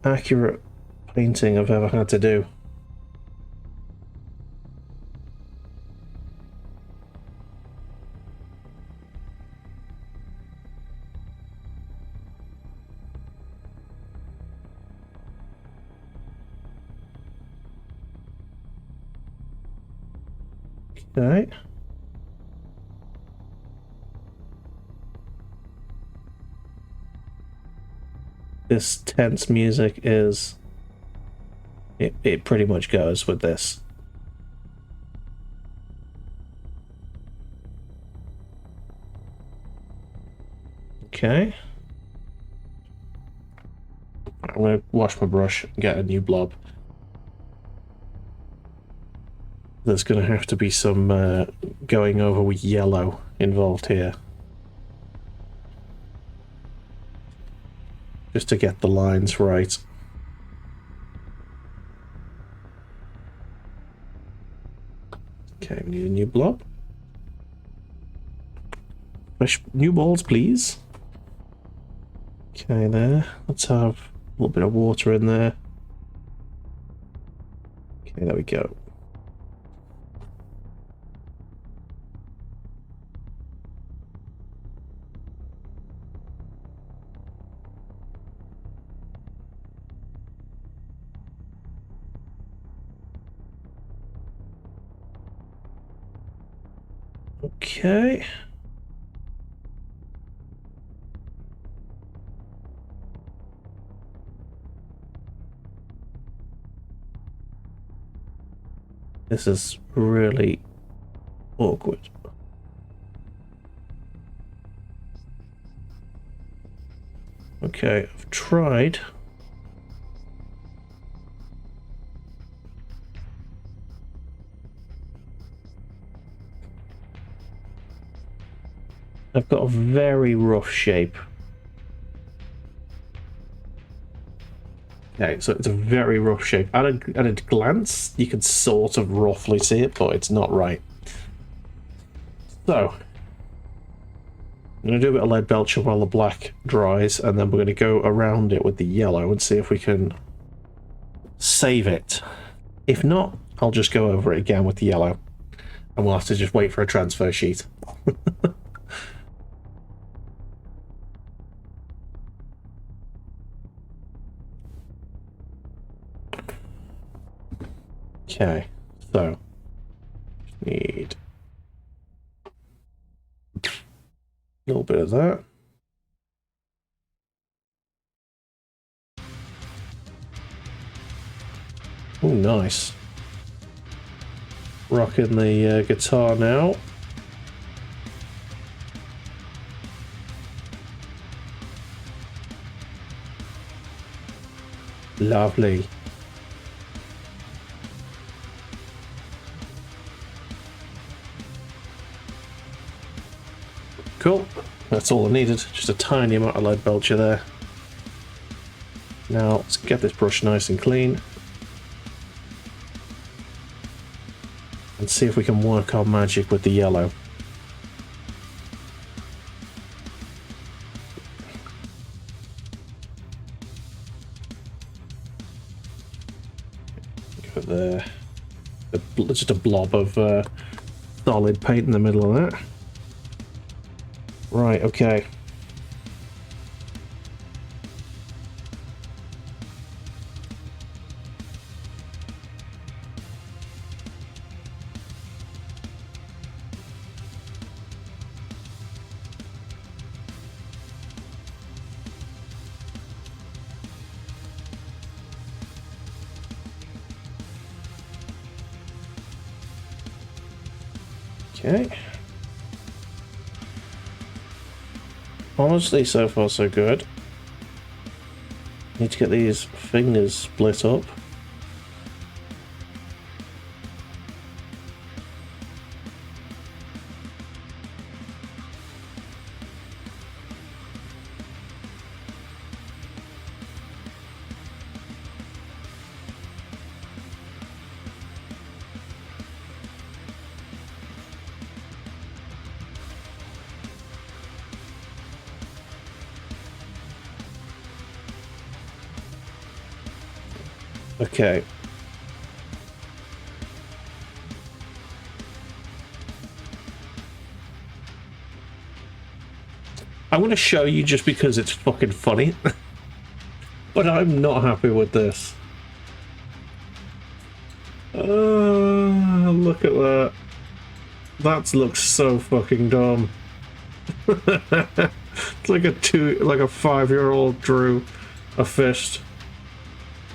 accurate painting I've ever had to do. Okay. This tense music is... It pretty much goes with this. Okay. I'm going to wash my brush and get a new blob. There's going to have to be some going over with yellow involved here. Just to get the lines right. Okay, we need a new blob. Fresh new balls, please. Okay, there. Let's have a little bit of water in there. Okay, there we go. Okay. This is really awkward. Okay, I've tried. I've got a very rough shape. Okay, so it's a very rough shape. At a glance, you can sort of roughly see it, but it's not right. So, I'm going to do a bit of lead belcher while the black dries, and then we're going to go around it with the yellow and see if we can save it. If not, I'll just go over it again with the yellow, and we'll have to just wait for a transfer sheet. Okay, so need a little bit of that. Oh, nice. Rocking the guitar now. Lovely. Cool, that's all I needed, just a tiny amount of lead belcher there. Now let's get this brush nice and clean and see if we can work our magic with the yellow. Go there. Just a blob of solid paint in the middle of that. Right, okay. Okay. Honestly, so far so good. Need to get these fingers split up. Okay. I'm going to show you just because it's fucking funny. But I'm not happy with this. Look at that. That looks so fucking dumb. It's like a 5-year-old drew a fist.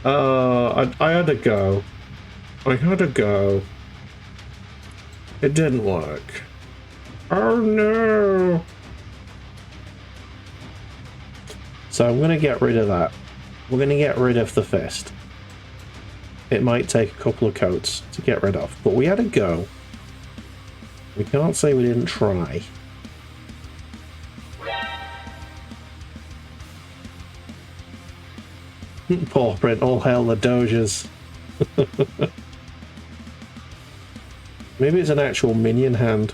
I had to go. I had to go. It didn't work. Oh no! So I'm gonna get rid of that. We're gonna get rid of the fist. It might take a couple of coats to get rid of, but we had a go. We can't say we didn't try. Paw print, all hail the Doges. Maybe it's an actual minion hand.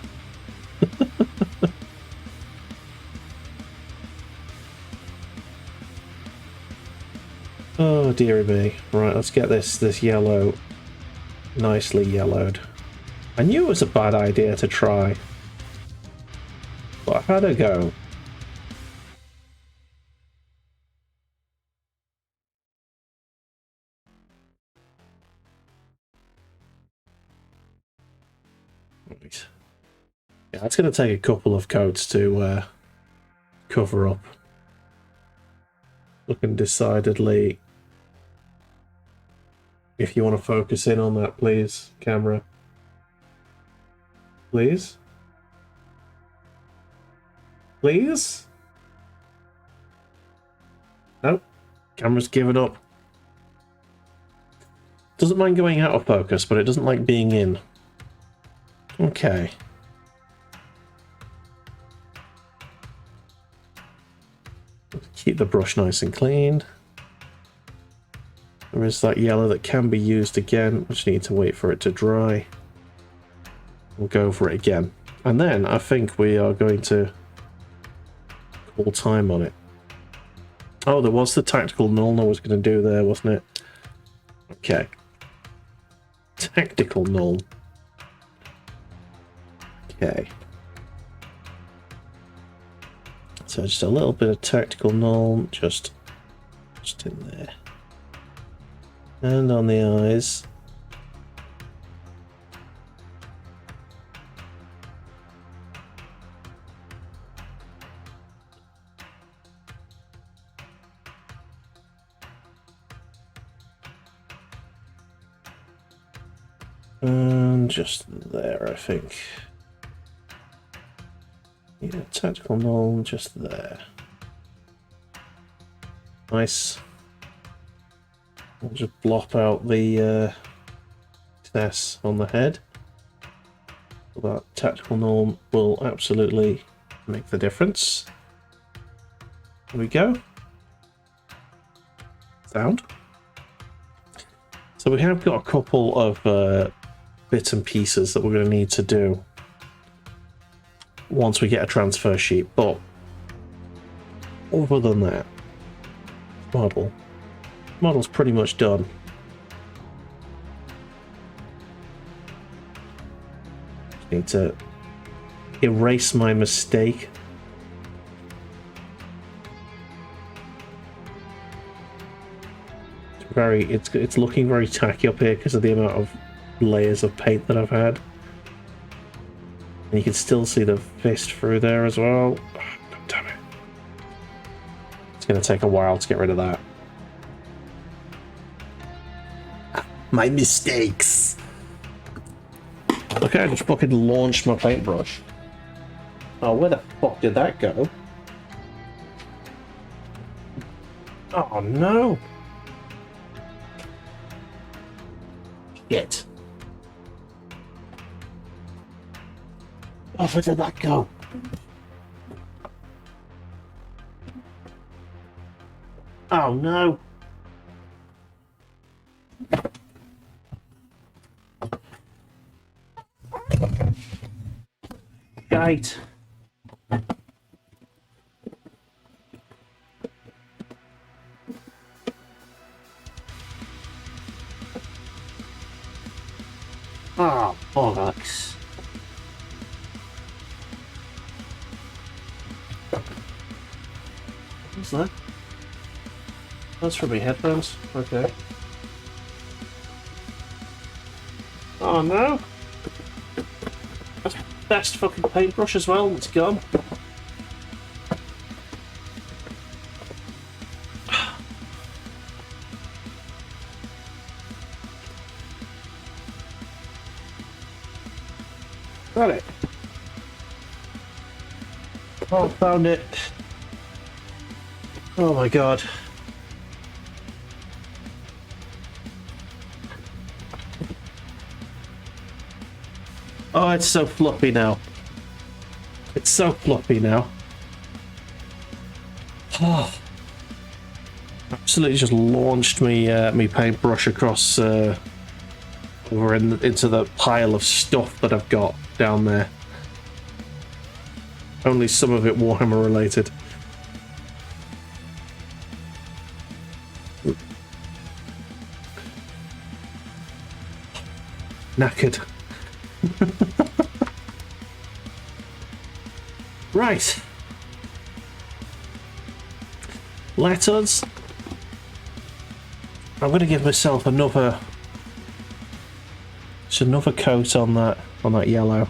Oh dearie me. Right, let's get this yellow nicely yellowed. I knew it was a bad idea to try, but I had a go. Right. Yeah, it's going to take a couple of coats to cover up. Looking decidedly. If you want to focus in on that, please, camera. Please? Please? Nope. Camera's given up. Doesn't mind going out of focus, but it doesn't like being in. Okay. Keep the brush nice and clean. There is that yellow that can be used again. We just need to wait for it to dry. We'll go over it again. And then I think we are going to call time on it. Oh, there was the tactical null I was going to do there, wasn't it? Okay. Tactical null. Okay. So just a little bit of tactical null, just in there. And on the eyes. And just there, I think. Yeah, tactical null, just there. Nice. We'll just blop out the S on the head. That tactical null will absolutely make the difference. There we go. Sound. So we have got a couple of bits and pieces that we're going to need to do once we get a transfer sheet, but other than that, model's pretty much done. Just need to erase my mistake. It's looking very tacky up here because of the amount of layers of paint that I've had. And you can still see the fist through there as well. Oh, damn it. It's going to take a while to get rid of that. My mistakes. Okay, I just fucking launched my paintbrush. Oh, where the fuck did that go? Oh no. Shit. Oh, where did that go? Oh no. Shite. Oh, bollocks. What's that? That's for me headphones. Okay. Oh no! best fucking paintbrush as well. It's gone. Got it. Oh, found it. Oh my god. Oh, it's so floppy now. It's so floppy now. Oh. Absolutely just launched me me paintbrush across over into the pile of stuff that I've got down there. Only some of it Warhammer related. Knackered. Right. Let us. I'm going to give myself another coat on that yellow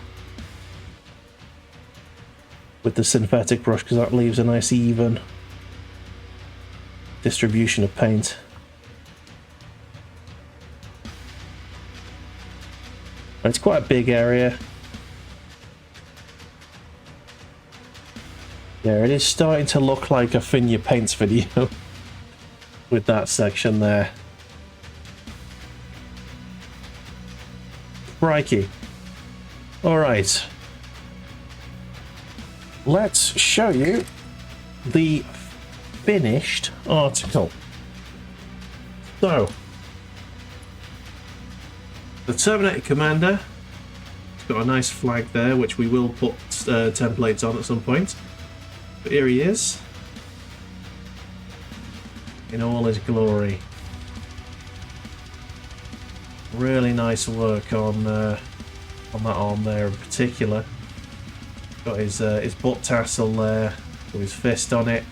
with the synthetic brush, because that leaves a nice even distribution of paint. It's quite a big area. Yeah, it is starting to look like a Finya Paints video with that section there. Crikey. Alright. Let's show you the finished article. So, the Terminator Commander, it's got a nice flag there, which we will put templates on at some point. But here he is, in all his glory. Really nice work on that arm there in particular. Got his butt tassel there, with his fist on it.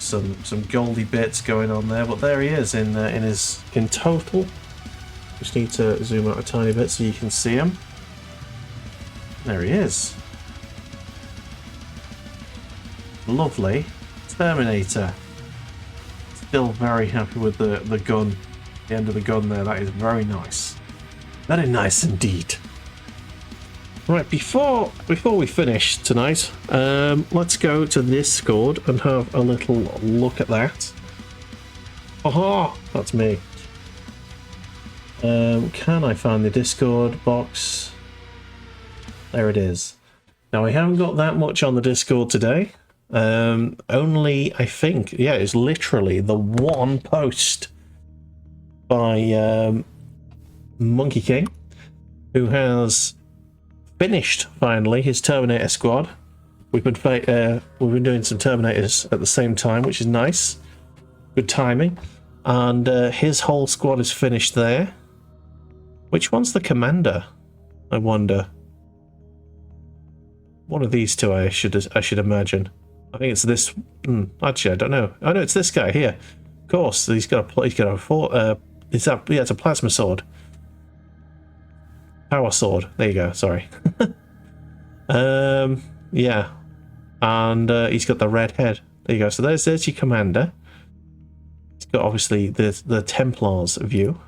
Some goldy bits going on there, but there he is in total. Just need to zoom out a tiny bit so you can see him. There he is. Lovely Terminator. Still very happy with the gun. The end of the gun there. That is very nice. Very nice indeed. Right, before we finish tonight, let's go to Discord and have a little look at that. Aha! That's me. Can I find the Discord box? There it is. Now, I haven't got that much on the Discord today. Only, I think, yeah, it's literally the one post by Monkey King, who has finished finally his Terminator squad. We've been doing some Terminators at the same time, which is nice. Good timing. And his whole squad is finished there. Which one's the commander? I wonder. One of these two, I should imagine. I think it's this. Actually, I don't know. Oh no, it's this guy here. Of course, he's got a it's a plasma sword. Power sword. There you go. Sorry. Yeah, and he's got the red head. There you go. So there's your commander. He's got obviously the Templars view.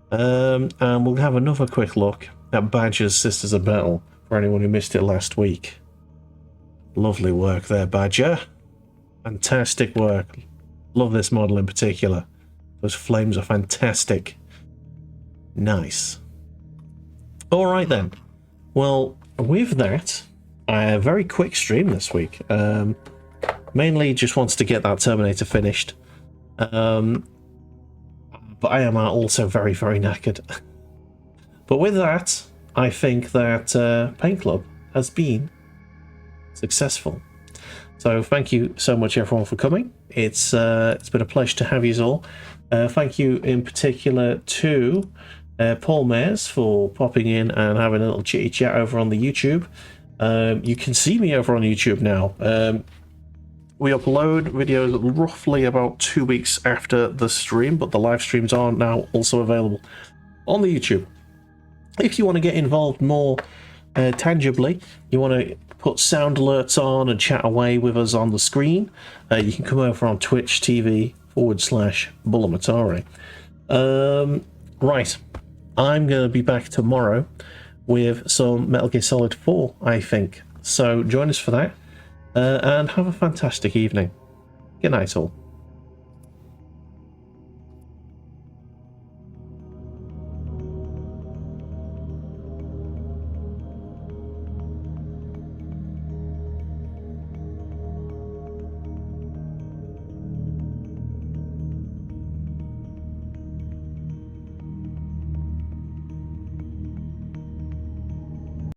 And we'll have another quick look at Badger's Sisters of Battle for anyone who missed it last week. Lovely work there, Badger. Fantastic work. Love this model in particular. Those flames are fantastic. Nice. Alright then. Well, with that, a very quick stream this week. Mainly just wants to get that Terminator finished. But I am also very, very knackered. But with that, I think that Paint Club has been successful. So thank you so much everyone for coming. It's been a pleasure to have you all. Thank you in particular to Paul Mayers for popping in and having a little chitty chat over on the YouTube. You can see me over on YouTube now. We upload videos roughly about 2 weeks after the stream, but the live streams are now also available on the YouTube. If you want to get involved more tangibly, you want to put sound alerts on and chat away with us on the screen, you can come over on Twitch TV /Bula. Right, I'm going to be back tomorrow with some Metal Gear Solid 4, I think. So join us for that, and have a fantastic evening. Good night all.